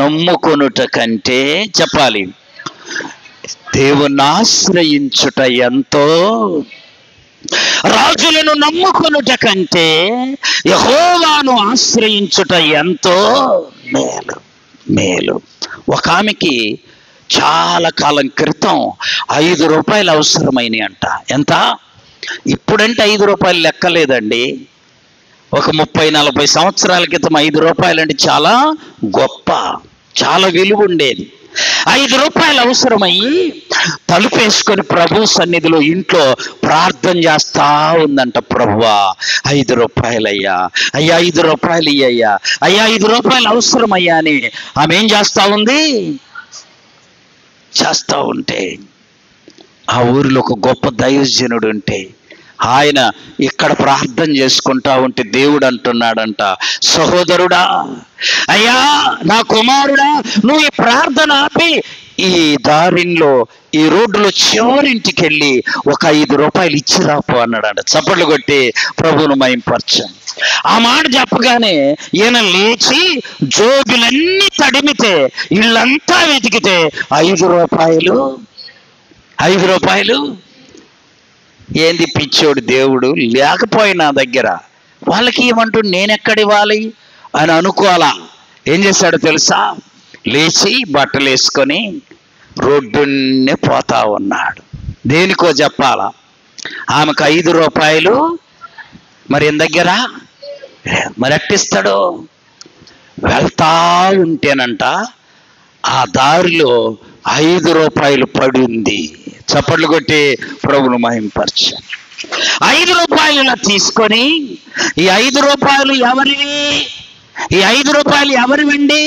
నమ్ముకొనుట కంటే, చెప్పాలి, దేవుణ్ణి ఆశ్రయించుట ఎంతో, రాజులను నమ్ముకొనుట కంటే యెహోవాను ఆశ్రయించుట ఎంతో మేలు. ఒక ఆమెకి చాలా కాలం క్రితం 5 రూపాయలు అవసరమైనవి అంట. ఎంత? ఇప్పుడంటే 5 రూపాయలు లెక్కలేదండి. ఒక 30-40 సంవత్సరాల క్రితం 5 రూపాయలు అంటే చాలా గొప్ప, చాలా విలువ ఉండేది. 5 రూపాయలు అవసరమయ్యి తలుపేసుకొని ప్రభు సన్నిధిలో ఇంట్లో ప్రార్థన చేస్తా ఉందంట. ప్రభువా 5 రూపాయలయ్యా, అయ్యా 5 రూపాయలు ఇయ్యయ్యా, అయ్యా 5 రూపాయలు అవసరమయ్యా అని ఆమె ఏం చేస్తా ఉంది? చేస్తా ఉంటే ఆ ఊరిలో ఒక గొప్ప దైవజనుడు ఉంటే ఆయన ఇక్కడ ప్రార్థన చేసుకుంటా ఉంటే దేవుడు అంటున్నాడంట, సహోదరుడా, అయ్యా నా కుమారుడా, నువ్వు ఈ ప్రార్థన ఆపి ఈ దారిలో ఈ రోడ్డులో చివరింటికి వెళ్ళి ఒక 5 రూపాయలు ఇచ్చిరాపు అన్నాడంట. చప్పట్లు కొట్టి ప్రభువును మహింపరచాం. ఆ మాట చెప్పగానే ఈయన లేచి జోబులన్నీ తడిమితే, ఇళ్ళంతా వెతికితే 5 రూపాయలు. ఏంది పిచ్చోడు దేవుడు, లేకపోయినా దగ్గర వాళ్ళకి ఏమంటూ నేనెక్కడ ఇవ్వాలి అని అనుకోవాలా. ఏం చేశాడో తెలుసా? లేచి బట్టలు వేసుకొని రోడ్డునే పోతా ఉన్నాడు. దేనికో చెప్పాలా, ఆమెకు 5 రూపాయలు మరి ఏం దగ్గర మరి అట్టిస్తాడు. వెళ్తా ఉంటేనంట ఆ దారిలో 5 రూపాయలు పడి ఉంది. చప్పట్లు కొట్టి ప్రభువును మహింపరచాలి. 5 రూపాయలు తీసుకొని, ఈ 5 రూపాయలు ఎవరివి, ఈ 5 రూపాయలు ఎవరివండి,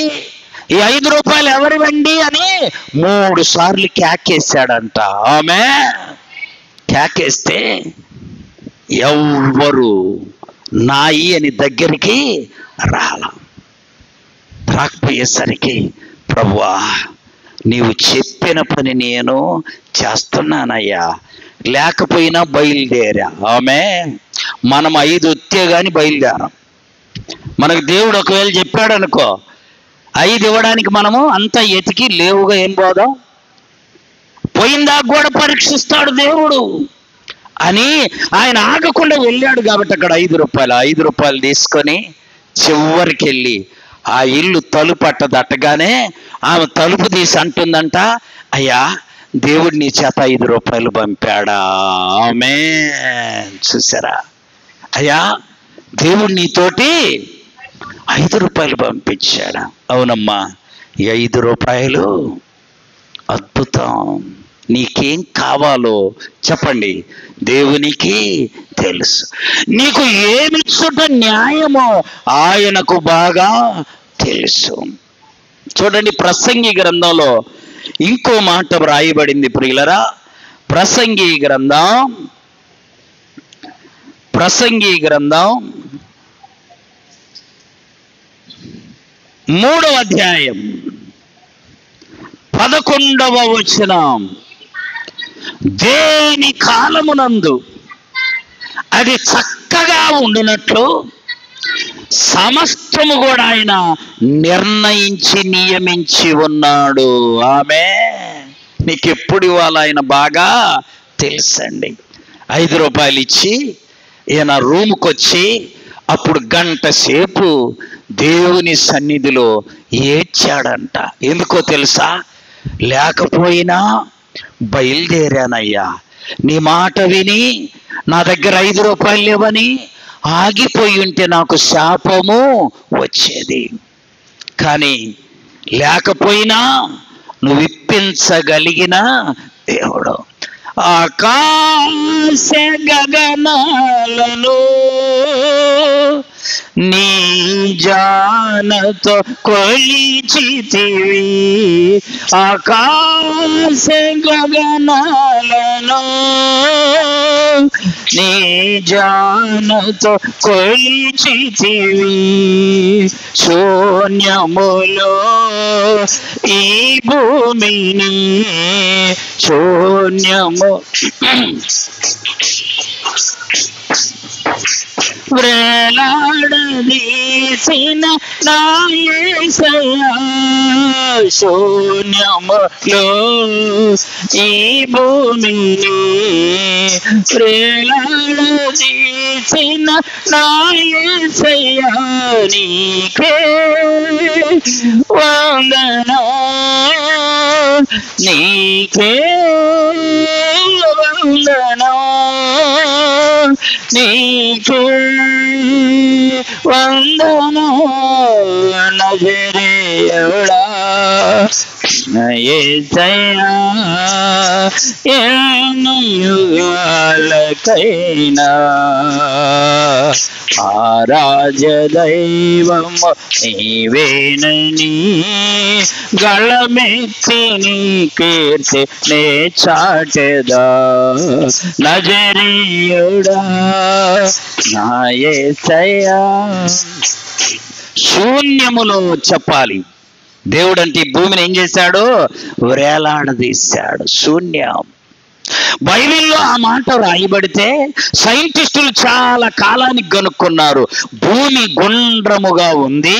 ఈ 5 రూపాయలు ఎవరివండి అని 3 సార్లు కేకేశాడంట. ఆమె కేకేస్తే ఎవ్వరు నాయి అని దగ్గరికి రాకపోయేసరికి, ప్రభువా నీవు చెప్పిన పని నేను చేస్తున్నానయ్యా, లేకపోయినా బయలుదేరా. ఆమె మనం 5 వస్తే కానీ బయలుదేరాం. మనకు దేవుడు ఒకవేళ చెప్పాడు అనుకో, 5 ఇవ్వడానికి మనము అంతా ఎతికి లేవుగా ఏం పోదాం, పోయిందాకా కూడా పరీక్షిస్తాడు దేవుడు అని ఆయన ఆగకుండా వెళ్ళాడు. కాబట్టి అక్కడ 5 రూపాయలు తీసుకొని చివరికి వెళ్ళి ఆ ఇల్లు తలుపు అట్టదట్టగానే ఆమె తలుపు తీసి అంటుందంట, అయ్యా దేవుడు నీ చేత 5 రూపాయలు పంపాడా. ఆమె చూసారా, అయ్యా దేవుడు నీతోటి 5 రూపాయలు పంపించాడా. అవునమ్మా, ఈ 5 రూపాయలు అద్భుతం. నీకేం కావాలో చెప్పండి, దేవునికి తెలుసు. నీకు ఏమిచ్చుట న్యాయమో ఆయనకు బాగా తెలుసు. చూడండి, ప్రసంగి గ్రంథంలో ఇంకో మాట వ్రాయబడింది ప్రియులరా. ప్రసంగి గ్రంథం 3వ అధ్యాయం 11వ వచనం, దేని కాలమునందు అది చక్కగా ఉండునట్లు సమస్తము కూడా ఆయన నిర్ణయించి నియమించి ఉన్నాడు. ఆమె నీకు ఎప్పుడు ఇవ్వాలి ఆయన బాగా తెలుసండి. 5 రూపాయలు ఇచ్చి ఈయన రూముకి వచ్చి అప్పుడు 1 గంట సేపు దేవుని సన్నిధిలో ఏడ్చాడంట. ఎందుకో తెలుసా, లేకపోయినా బయలుదేరానయ్యా, నీ మాట విని నా దగ్గర 5 రూపాయలు లేవని ఆగిపోయి ఉంటే నాకు శాపము వచ్చేది. కానీ లేకపోయినా నువ్వు ఇప్పించగలిగిన దేవుడు. ఆకాశ గగనాలను నీ జానతో కొలిచితివి, ఆకాశ గగనాలను నీ జానతో కొలిచితివి, శూన్యములో ఈ భూమిని శూన్యము వ్రేలాడదీసిన నా యేసయ్యా, శూన్యములో ఈ భూమిని వ్రేలాడదీసిన నా యేసయ్యా, నీకే వందనం, నీకే వందనం, నీకే వందనం. నజరేయుడా యేసయ్యా, ఎన్ని యుగాలకైనా ఆరాధ్య దైవము నీవేనని గళమెత్తి నీ కీర్తి నే చాటెదా. నజరేయుడా నా యేసయ్యా. శూన్యములో చెప్పాలి. దేవుడు అంటే ఈ భూమిని ఏం చేశాడు, వేలాడదీశాడు. శూన్యం. బైబిల్లో ఆ మాట రాయబడితే సైంటిస్టులు చాలా కాలానికి కనుక్కున్నారు, భూమి గుండ్రముగా ఉంది,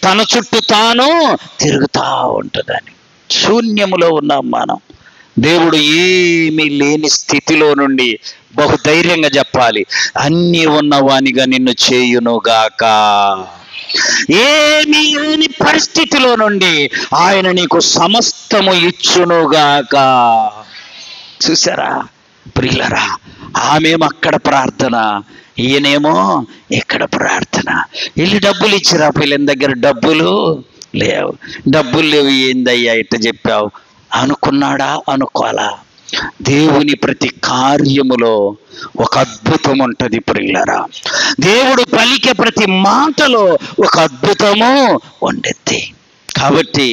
తన చుట్టూ తాను తిరుగుతా ఉంటుందని. శూన్యములో ఉన్నాం మనం. దేవుడు ఏమీ లేని స్థితిలో నుండి బహుధైర్యంగా చెప్పాలి, అన్నీ ఉన్నవానిగా నిన్ను చేయునుగాక. ఏమీ లేని పరిస్థితిలో నుండి ఆయన నీకు సమస్తము ఇచ్చునుగాక. చూసారా ప్రియులరా, ఆమెమో అక్కడ ప్రార్థన, ఈయనేమో ఇక్కడ ప్రార్థన. వెళ్ళి డబ్బులు ఇచ్చిరా, పిల్లని దగ్గర డబ్బులు లేవు. డబ్బులు లేవు, ఏందయ్యా ఇట్ట చెప్పావు అనుకున్నాడా, అనుకోవాలా? దేవుని ప్రతి కార్యములో ఒక అద్భుతం ఉంటుంది ప్రియులరా. దేవుడు పలికే ప్రతి మాటలో ఒక అద్భుతము ఉండేది. కాబట్టి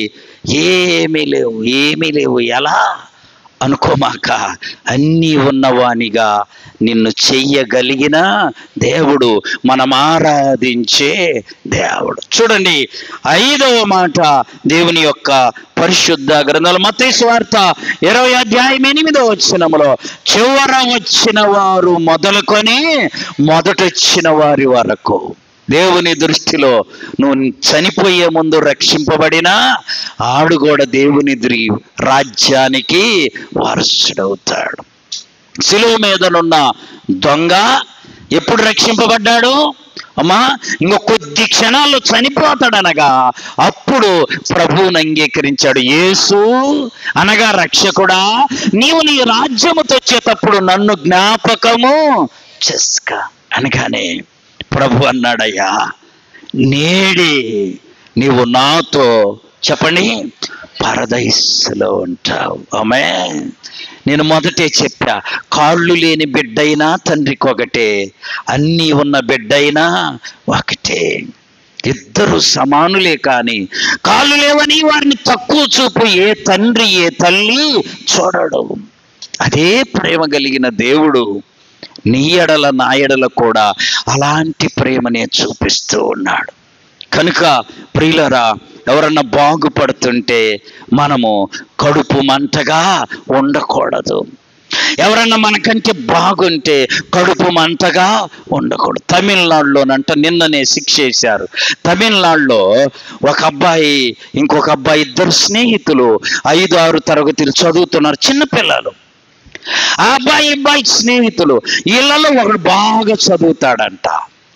ఏమీ లేవు, ఏమీ లేవు. ఎలా అనుకోమాక, అన్నీ ఉన్నవానిగా నిన్ను చెయ్యగలిగిన దేవుడు, మనం ఆరాధించే దేవుడు. చూడండి 5వ మాట దేవుని యొక్క పరిశుద్ధ గ్రంథంలో మత్తయి సువార్త 20వ అధ్యాయం 8వ వచనములో, చివర వచ్చిన వారు మొదలుకొని మొదటొచ్చిన వారి వరకు. దేవుని దృష్టిలో నువ్వు చనిపోయే ముందు రక్షింపబడినా ఆడు కూడా దేవుని రాజ్యానికి వారసుడవుతాడు. శిలువ మీదనున్న దొంగ ఎప్పుడు రక్షింపబడ్డాడు? అమ్మా, ఇంకో కొద్ది క్షణాల్లో చనిపోతాడనగా అప్పుడు ప్రభువుని అంగీకరించాడు. యేసు అనగా రక్షకుడా, నీవు నీ రాజ్యముతో వచ్చేటప్పుడు నన్ను జ్ఞాపకము చేసుకో అనగానే ప్రభు అన్నాడయ్యా, నేడే నీవు నాతో చెప్పండి పరదైస్సులో ఉంటావు. ఆమేన్. నేను మొదటే చెప్పా, కాళ్ళు లేని బిడ్డైనా తండ్రికి ఒకటే, అన్నీ ఉన్న బిడ్డైనా ఒకటే. ఇద్దరు సమానులే, కానీ కాళ్ళు లేవని వారిని తక్కువ చూపు ఏ తండ్రి ఏ తల్లి చూడడు. అదే ప్రేమ కలిగిన దేవుడు నీ ఎడల నా ఎడల కూడా అలాంటి ప్రేమనే చూపిస్తూ ఉన్నాడు. కనుక ప్రియులరా, ఎవరన్నా బాగుపడుతుంటే మనము కడుపు మంటగా ఉండకూడదు. ఎవరన్నా మనకంటే బాగుంటే కడుపు మంటగా ఉండకూడదు. తమిళనాడులోనంట నిన్ననే శిక్ష చేశారు. తమిళనాడులో ఒక అబ్బాయి ఇంకొక అబ్బాయి, ఇద్దరు స్నేహితులు 5-6 తరగతులు చదువుతున్నారు, చిన్నపిల్లలు. ఆ అబ్బాయి స్నేహితులు, ఇళ్ళలో ఒకడు బాగా చదువుతాడంట,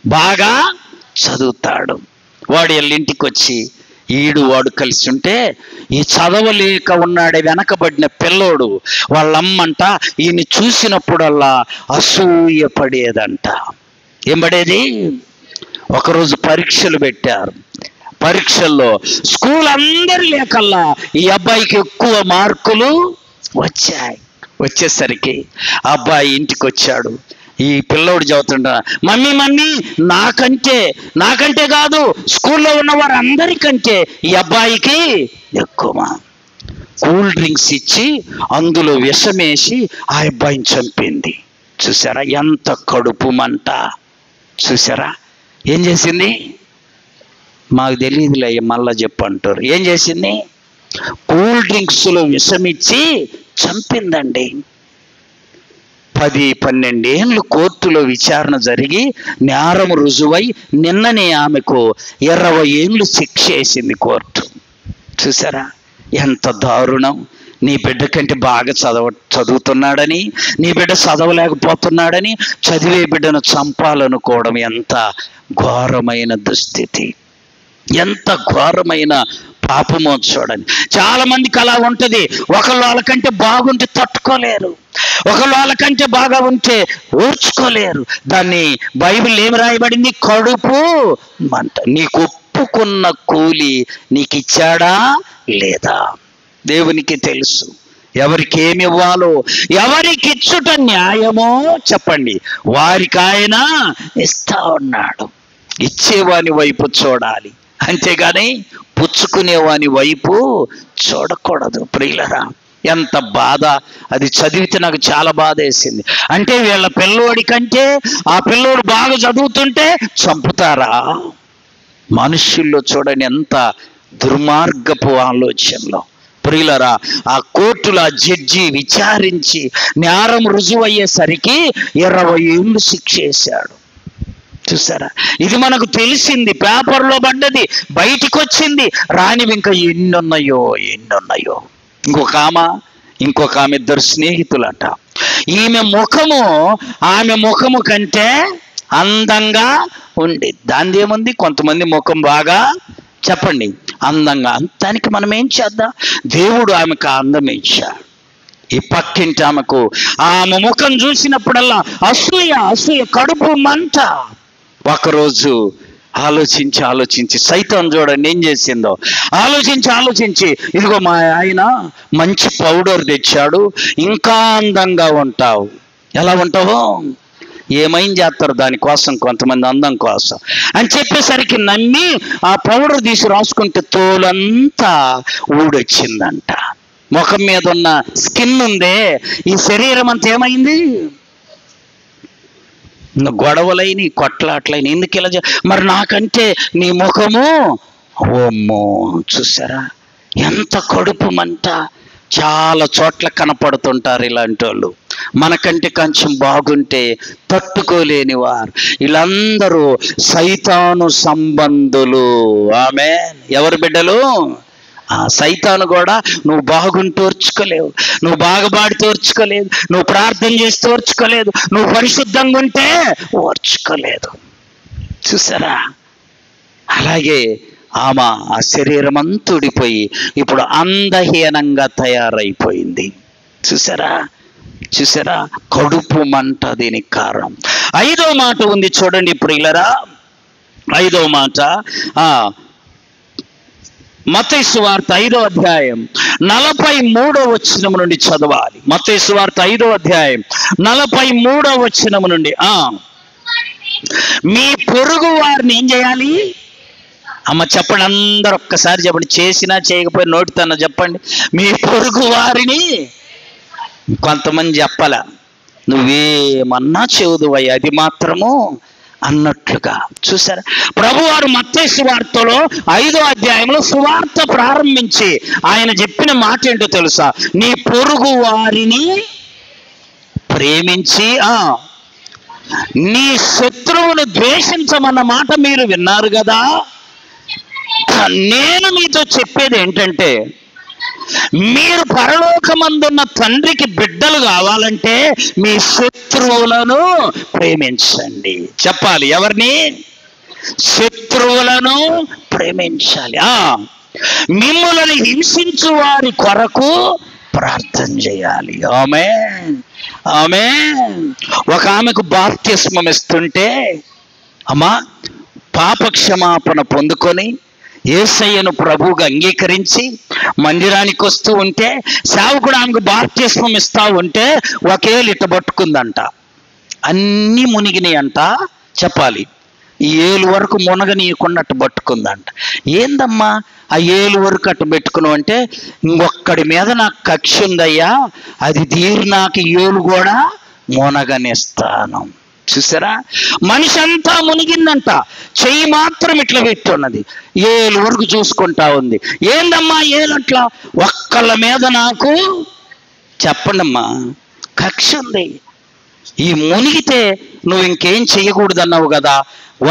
బాగా చదువుతాడు. వాడు వీళ్ళ ఇంటికి వచ్చి వాడు కలిసి ఉంటే, ఈ చదవలేక ఉన్నాడే వెనకబడిన పిల్లోడు వాళ్ళమ్మంట ఈయన్ని చూసినప్పుడల్లా అసూయ పడేదంట. ఏం పడేది? ఒకరోజు పరీక్షలు పెట్టారు. పరీక్షల్లో స్కూల్ అందరి లేకల్లా ఈ అబ్బాయికి ఎక్కువ మార్కులు వచ్చాయి. వచ్చేసరికి అబ్బాయి ఇంటికి వచ్చాడు. ఈ పిల్లోడు చదువుతుంటా, మమ్మీ నాకంటే కాదు, స్కూల్లో ఉన్న వారు అందరికంటే ఈ అబ్బాయికి ఎక్కువ. కూల్ డ్రింక్స్ ఇచ్చి అందులో విషమేసి ఆ అబ్బాయిని చంపింది. చూసారా ఎంత కడుపు మంట? చూసారా ఏం చేసింది? మాకు తెలియదులే, మళ్ళా చెప్పంటారు. ఏం చేసింది? కూల్ డ్రింక్స్లో విషమిచ్చి చంపిందండి. 10-12 ఏళ్ళు కోర్టులో విచారణ జరిగి నేరం రుజువై నిన్ననే ఆమెకు 20 ఏళ్ళు శిక్ష వేసింది కోర్టు. చూసారా ఎంత దారుణం? నీ బిడ్డ కంటే బాగా చదువుతున్నాడని, నీ బిడ్డ చదవలేకపోతున్నాడని చదివే బిడ్డను చంపాలనుకోవడం ఎంత ఘోరమైన దుస్థితి, ఎంత ఘోరమైన పాపమో చూడండి. చాలా మందికి అలా ఉంటుంది. ఒకళ్ళు వాళ్ళకంటే బాగుంటే తట్టుకోలేరు, ఒకళ్ళు వాళ్ళకంటే బాగా ఉంటే ఓర్చుకోలేరు. దాన్ని బైబిల్ ఏమి రాయబడింది? కడుపు మంట. నీకు ఒప్పుకున్న కూలి నీకు ఇచ్చాడా లేదా? దేవునికి తెలుసు ఎవరికి ఏమి ఇవ్వాలో, ఎవరికి ఇచ్చుట న్యాయమో చెప్పండి, వారికి ఆయన ఇస్తా ఉన్నాడు. ఇచ్చేవాని వైపు చూడాలి, అంతేగాని పుచ్చుకునేవాని వైపు చూడకూడదు. ప్రియులరా ఎంత బాధ! అది చదివితే నాకు చాలా బాధ వేసింది. అంటే వీళ్ళ పిల్లోడి కంటే ఆ పిల్లోడు బాగా చదువుతుంటే చంపుతారా? మనుషుల్లో చూడని ఎంత దుర్మార్గపు ఆలోచనలో. ప్రియులరా ఆ కోర్టులో ఆ జడ్జి విచారించి నేరం రుజువయ్యేసరికి 20 ఏళ్ళు శిక్ష వేశాడు. చూసారా, ఇది మనకు తెలిసింది, పేపర్లో పడ్డది, బయటికి వచ్చింది. రానివి ఇంకా ఎన్నున్నాయో. ఇంకొక ఆమె 2 స్నేహితులట. ఆమె ముఖము కంటే అందంగా ఉండి, దాని ఏముంది? కొంతమంది ముఖం బాగా చెప్పండి అందంగా, దానికి మనం ఏం చేద్దాం? దేవుడు ఆమెకు అందం ఇచ్చాడు. ఈ పక్కింటి ఆమె ముఖం చూసినప్పుడల్లా అసూయ కడుపు మంట. ఒకరోజు ఆలోచించి సైతం చూడండి ఏం చేసిందో. ఆలోచించి ఇదిగో మా ఆయన మంచి పౌడర్ తెచ్చాడు, ఇంకా అందంగా ఉంటావు. ఎలా ఉంటావు? ఏమైనా చేస్తారు దానికోసం, కొంతమంది అందం కోసం అని చెప్పేసరికి నమ్మి ఆ పౌడర్ తీసి రాసుకుంటే తోలంతా ఊడొచ్చిందంట. ముఖం మీద ఉన్న స్కిన్ ఉందే, ఈ శరీరం అంతా ఏమైంది? గొడవలైన కొట్లాట్లైన ఎందుకు ఇలా మరి నాకంటే నీ ముఖము ఓమ్మో చూసారా ఎంత కడుపు మంట. చాలా చోట్ల కనపడుతుంటారు ఇలాంటి వాళ్ళు. మనకంటే కొంచెం బాగుంటే తట్టుకోలేని వారు. వీళ్ళందరూ సైతాను సంబంధులు. ఆమేన్. ఎవరి బిడ్డలు? సైతాను కూడా నువ్వు బాగుంటూ ఓర్చుకోలేవు, నువ్వు బాగుపాడి ఓర్చుకోలేదు, నువ్వు ప్రార్థన చేస్తూ ఓర్చుకోలేదు, నువ్వు పరిశుద్ధంగా ఉంటే ఓర్చుకోలేదు. చూసారా? అలాగే ఆమె ఆ శరీరం అంతా ఊడిపోయి ఇప్పుడు అందహీనంగా తయారైపోయింది. చూసారా? చూసారా? కడుపు మంట దీనికి కారణం. 5వ మాట ఉంది చూడండి ఇప్పుడు ఇలారా. 5వ మాట మత్తయి సువార్త 5వ అధ్యాయం 43వ వచనం నుండి చదవాలి. మత్తయి సువార్త 5వ అధ్యాయం 43వ వచనం నుండి. మీ పొరుగు వారిని ఏం చేయాలి? అమ్మ చెప్పండి, అందరు ఒక్కసారి చెప్పండి. చేసినా చేయకపోయినా నోటితోనే చెప్పండి. మీ పొరుగు వారిని. కొంతమంది చెప్పాల, నువ్వేమన్నా చెవుదువయ్య అది మాత్రము అన్నట్లుగా. చూసారా? ప్రభువారు మత్తయి సువార్తలో 5వ అధ్యాయంలో సువార్త ప్రారంభించి ఆయన చెప్పిన మాట ఏంటో తెలుసా? నీ పొరుగు వారిని ప్రేమించి నీ శత్రువును ద్వేషించమన్న మాట మీరు విన్నారు కదా. నేను మీతో చెప్పేది ఏంటంటే, మీరు పరలోకమందున్న తండ్రికి బిడ్డలు కావాలంటే మీ శత్రువులను ప్రేమించండి. చెప్పాలి. ఎవరిని? శత్రువులను ప్రేమించాలి. మిమ్ములను హింసించు వారి కొరకు ప్రార్థన చేయాలి. ఆమేన్, ఆమేన్. ఒక ఆమెకు బాప్తిస్మం ఇస్తుంటే అమ్మా పాపక్షమాపణ పొందుకొని యేసయ్యను ప్రభువుగా అంగీకరించి మందిరానికి వస్తూ ఉంటే సేవకుడు ఆమెకు బాప్తిస్మం ఇస్తా ఉంటే ఒకేళ్ళు ఇట్ట పట్టుకుందంట. అన్నీ మునిగినాయి అంట. చెప్పాలి. ఈ 7 వరకు మునగనీయకుండా అట్టు పట్టుకుందంట. ఏందమ్మా ఆ 7 వరకు అట్టు పెట్టుకున్నావు అంటే, ఇంకొక్కడి మీద నాకు కక్ష ఉందయ్యా, అది తీరు నాకు 7 కూడా మునగనిస్తాను. చూసారా? మనిషి అంతా మునిగిందంట, చెయ్యి మాత్రం ఇట్లా పెట్టున్నది, 7 వరకు చూసుకుంటా ఉంది. ఏందమ్మా 7 అట్లా? ఒక్కళ్ళ మీద నాకు చెప్పండమ్మా కక్ష ఉంది. ఈ మునిగితే నువ్వు ఇంకేం చెయ్యకూడదు అన్నావు కదా,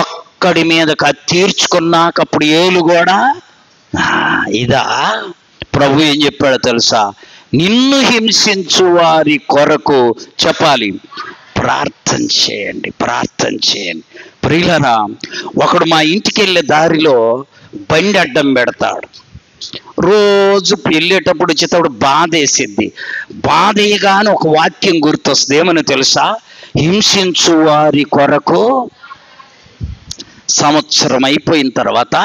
ఒక్కడి మీద తీర్చుకున్నాక అప్పుడు 7 కూడా ఇదా? ప్రభు ఏం చెప్పాడో తెలుసా? నిన్ను హింసించు వారి కొరకు చెప్పాలి ప్రార్థన చేయండి, ప్రార్థన చేయండి. ప్రియులారా, ఒకడు మా ఇంటికి వెళ్ళే దారిలో బండి అడ్డం పెడతాడు. రోజు వెళ్ళేటప్పుడు వచ్చేటప్పుడు బాధ వేసిద్ది. బాధ వేయగానే ఒక వాక్యం గుర్తొస్తుంది. ఏమని తెలుసా? హింసించు వారి కొరకు. సంవత్సరం అయిపోయిన తర్వాత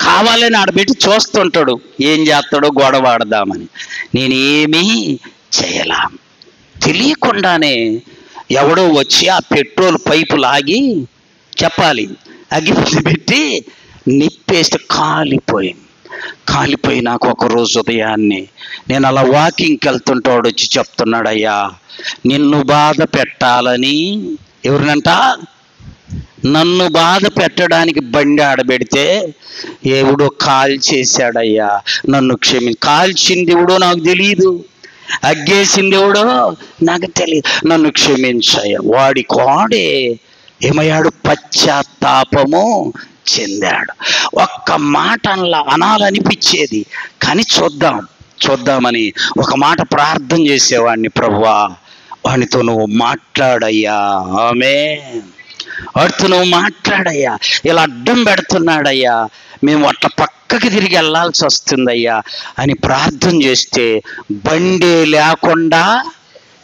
కావాలని ఆడబెట్టి చూస్తుంటాడు, ఏం చేస్తాడో గొడవ ఆడదామని. నేనేమీ చేయలా. తెలియకుండానే ఎవడో వచ్చి ఆ పెట్రోల్ పైపు లాగి చెప్పాలి అగ్గిపుల్లి పెట్టి నిప్పేస్తే కాలిపోయి నాకు ఒక రోజు ఉదయాన్నే నేను అలా వాకింగ్కి వెళ్తుంటాడు వచ్చి చెప్తున్నాడు, అయ్యా నిన్ను బాధ పెట్టాలని. ఎవరినంట? నన్ను బాధ పెట్టడానికి బండి ఆడబెడితే ఎవడో కాల్చేశాడయ్యా, నన్ను కాల్చింది ఎవడో నాకు తెలియదు, అగ్గేసింది ఎవడో నాకు తెలియదు, నన్ను క్షమించాయ్యా. వాడే ఏమయ్యాడు? పశ్చాత్తాపము చెందాడు. ఒక్క మాట అనాలనిపించేది కానీ చూద్దామని ఒక మాట ప్రార్థన చేసేవాడిని. ప్రభువా వానితో నువ్వు మాట్లాడయ్యా, ఆమేన్, వాడితో నువ్వు మాట్లాడయ్యా, ఇలా అడ్డం పెడుతున్నాడయ్యా, మేము అట్లా పక్కకి తిరిగి వెళ్ళాల్సి వస్తుందయ్యా అని ప్రార్థన చేస్తే బండే లేకుండా,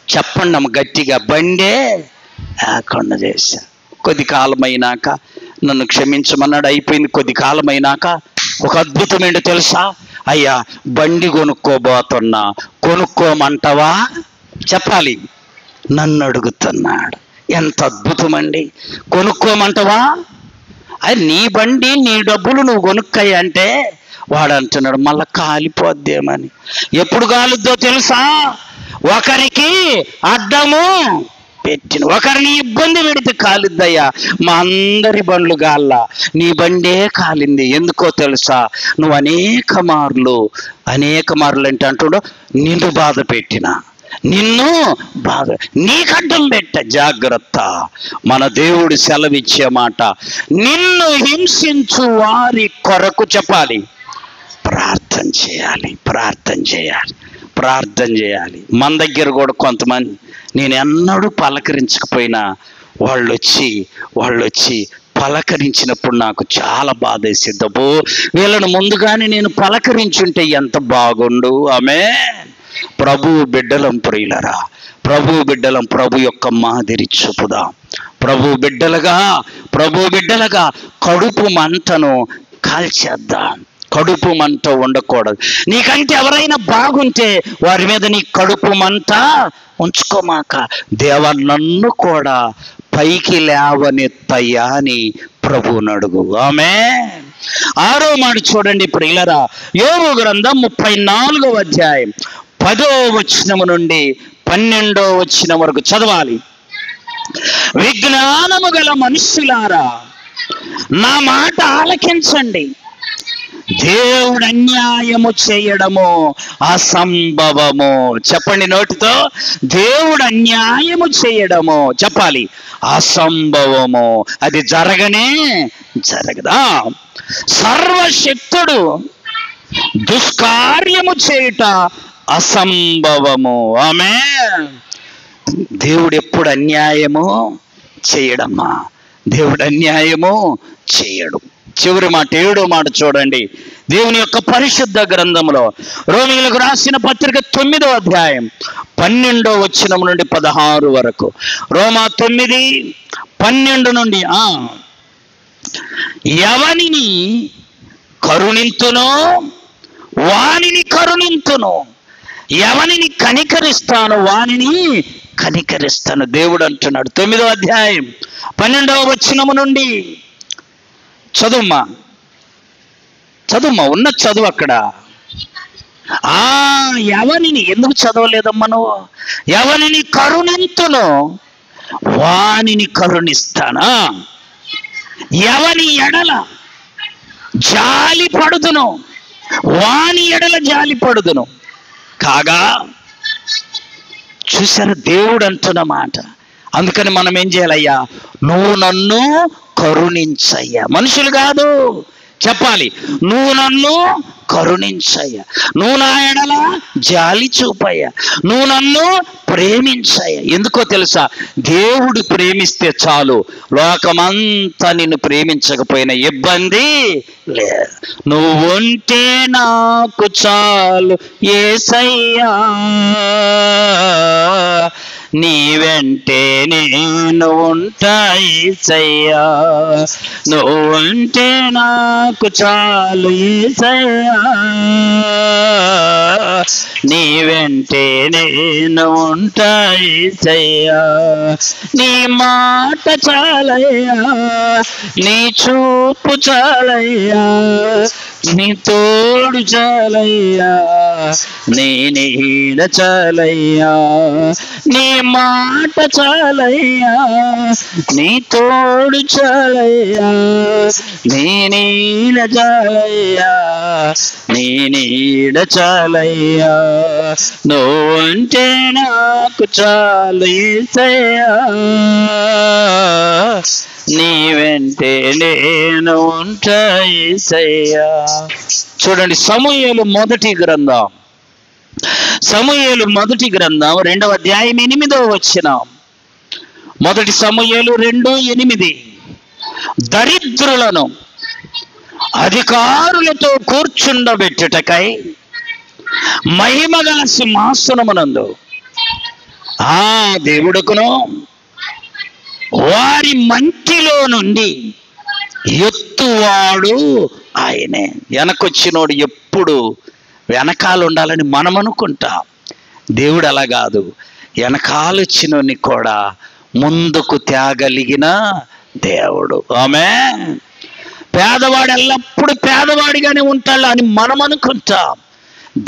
చెప్పండి అమ్మ గట్టిగా, బండే లేకుండా చేశా. కొద్ది కాలం అయినాక నన్ను క్షమించమన్నాడు, అయిపోయింది. కొద్ది కాలం అయినాక ఒక అద్భుతం ఏంటో తెలుసా? అయ్యా బండి కొనుక్కోబోతున్నా, కొనుక్కోమంటావా? చెప్పాలి. నన్ను అడుగుతున్నాడు. ఎంత అద్భుతం అండి! కొనుక్కోమంటావా? అది నీ బండి, నీ డబ్బులు నువ్వు కొనుక్కయ్య అంటే వాడు అంటున్నాడు మళ్ళా కాలిపోద్దేమని. ఎప్పుడు కాలుద్దో తెలుసా? ఒకరికి అడ్డము పెట్టిన, ఒకరిని ఇబ్బంది పెడితే కాలిద్దయ్యా. మా అందరి బండ్లు గాల్లా, నీ బండే కాలింది. ఎందుకో తెలుసా? నువ్వు అనేక మార్లు అంటే అంటుడు నిన్ను బాధ పెట్టిన, నిన్ను బాధ, నీకడ్డం పెట్ట. జాగ్రత్త. మన దేవుడు సెలవిచ్చే మాట, నిన్ను హింసించు వారి కొరకు చెప్పాలి, ప్రార్థన చేయాలి, ప్రార్థన చేయాలి, ప్రార్థన చేయాలి. మన దగ్గర కూడా కొంతమంది నేను ఎన్నడూ పలకరించకపోయినా వాళ్ళు వచ్చి పలకరించినప్పుడు నాకు చాలా బాధ వేసింది. అబ్బో, వీళ్ళను ముందుగానే నేను పలకరించుంటే ఎంత బాగుండు. ఆమేన్. ప్రభువు బిడ్డలం ప్రియులరా, ప్రభువు బిడ్డలం, ప్రభు యొక్క మాదిరి చూపుదాం. ప్రభు బిడ్డలుగా కడుపు మంటను కాల్చేద్దాం. కడుపు మంట ఉండకూడదు. నీకంటే ఎవరైనా బాగుంటే వారి మీద నీ కడుపు మంట ఉంచుకోమాక. దేవా, నన్ను కూడా పైకి లేవనెత్తయ్యా అని ప్రభువుని అడుగు. ఆమేన్. 6వ మాట చూడండి ప్రియులరా, యోబు గ్రంథం 34వ అధ్యాయం 10వ వచనం నుండి 12వ వచనం వరకు చదవాలి. విజ్ఞానము గల మనుషులారా, నా మాట ఆలకించండి. దేవుడు అన్యాయము చేయడము అసంభవము. చెప్పండి నోటితో, దేవుడు అన్యాయము చేయడము చెప్పాలి, అసంభవము. అది జరగదా? సర్వశక్తుడు దుష్కార్యము చేయుట అసంభవము. ఆమేన్. దేవుడు ఎప్పుడు అన్యాయము చేయడమ్మా, దేవుడు అన్యాయము చేయడు. చివరి మాట 7వ మాట చూడండి, దేవుని యొక్క పరిశుద్ధ గ్రంథంలో రోమీయులకు రాసిన పత్రిక 9వ అధ్యాయం 12వ వచనం నుండి 16 వరకు. రోమా 9:12 నుండి, ఎవనిని కరుణింతునో వానిని కరుణింతును, ఎవనిని కనికరిస్తాను వానిని కనికరిస్తాను. దేవుడు అంటున్నాడు. 9వ అధ్యాయం 12వ వచనము నుండి చదువుమ్మా, ఉన్న చదువు అక్కడ. ఎవనిని, ఎందుకు చదవలేదమ్మా నువ్వు? ఎవనిని కరుణింతును వానిని కరుణిస్తానా, ఎవని ఎడల జాలి పడుదును వాని ఎడల జాలి పడుదును కాగా. చూసారా దేవుడు అంటున్న మాట. అందుకని మనం ఏం చేయాలయ్యా? నువ్వు నన్ను కరుణించయ్యా. మనుషులు కాదు, చెప్పాలి, నువ్వు నన్ను కరుణించయ్యా, నువ్వు నా ఎడల జాలి చూపయ్యా, నువ్వు నన్ను ప్రేమించయ్యా. ఎందుకో తెలుసా? దేవుడు ప్రేమిస్తే చాలు, లోకమంతా నిన్ను ప్రేమించకపోయినా ఇబ్బంది లేదు. నువ్వు ఉంటే నాకు చాలు యేసయ్యా, నీ వెంటే నేను ఉంటా యేసయ్యా, నువ్వు ఉంటే నాకు చాలు యేసయ్యా, నీ వెంటే నేను ఉంటా యేసయ్యా, నీ మాట చాలయ్యా, నీ చూపు చాలయ్యా, నీ తోడు చాలయ్యా, నీ నీడ చాలయ్యా, నీ మాట చాలయ్యా, నీ తోడు చాలయ్యా, నీ నీడ చాలయ్యా, నీ నీడ చాలయ్యా, నువ్వంటే నాకు చాలు యేసయ్యా, నీ వెంటే నేను ఉంటా యేసయ్యా. చూడండి, సమూయేలు మొదటి గ్రంథం 2వ అధ్యాయం 8వ వచనం. మొదటి సమూయేలు 2:8. దరిద్రులను అధికారులతో కూర్చుండబెట్టుటకై మహిమగల సింహాసనమునందు ఆ దేవుడుకును వారి మంటిలో నుండి ఎత్తువాడు ఆయనే. వెనకొచ్చినోడు ఎప్పుడు వెనకాల ఉండాలని మనం అనుకుంటాం. దేవుడు అలా కాదు, వెనకాలొచ్చినోని కూడా ముందుకు తేగలిగిన దేవుడు. ఆమేన్. పేదవాడు ఎల్లప్పుడూ పేదవాడిగానే ఉంటాడు అని మనం అనుకుంటాం.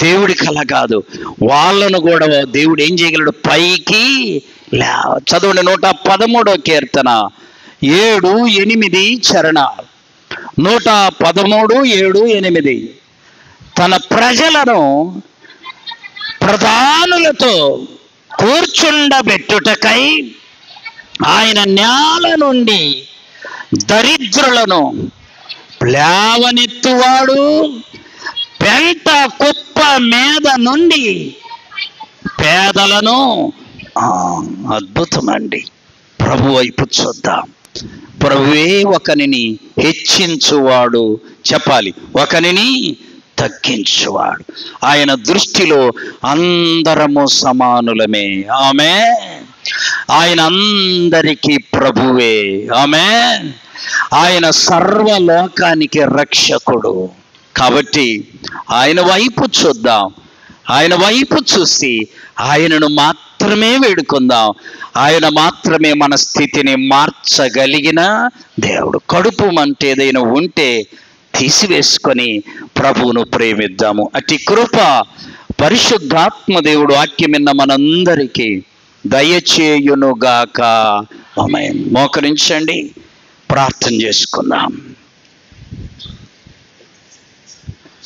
దేవుడికి అలా కాదు. వాళ్ళను కూడా దేవుడు ఏం చేయగలడు? పైకి చదవండి 113వ కీర్తన 7, 8 చరణాలు. 113, 7, 8. తన ప్రజలను ప్రధానులతో కూర్చుండబెట్టుటకై ఆయన నేల నుండి దరిద్రులను లేవనెత్తువాడు, పెంట కుప్ప మీద నుండి పేదలను. అద్భుతమండి. ప్రభు వైపు చూద్దాం. ప్రభువే ఒకనిని హెచ్చించువాడు, చెప్పాలి, ఒకనిని తగ్గించువాడు. ఆయన దృష్టిలో అందరము సమానులమే. ఆమేన్. ఆయన అందరికీ ప్రభువే. ఆమేన్. ఆయన సర్వలోకానికి రక్షకుడు. కాబట్టి ఆయన వైపు చూద్దాం. ఆయన వైపు చూసి ఆయనను మాత్రమే వేడుకుందాం. ఆయన మాత్రమే మన స్థితిని మార్చగలిగిన దేవుడు. కడుపు మంట ఏదైనా ఉంటే తీసివేసుకొని ప్రభువును ప్రేమిద్దాము. అట్టి కృప పరిశుద్ధాత్మ దేవుడు వాక్యమిన్న మనందరికీ దయచేయునుగాక. ఆమేన్. మోకరించండి, ప్రార్థన చేసుకుందాం.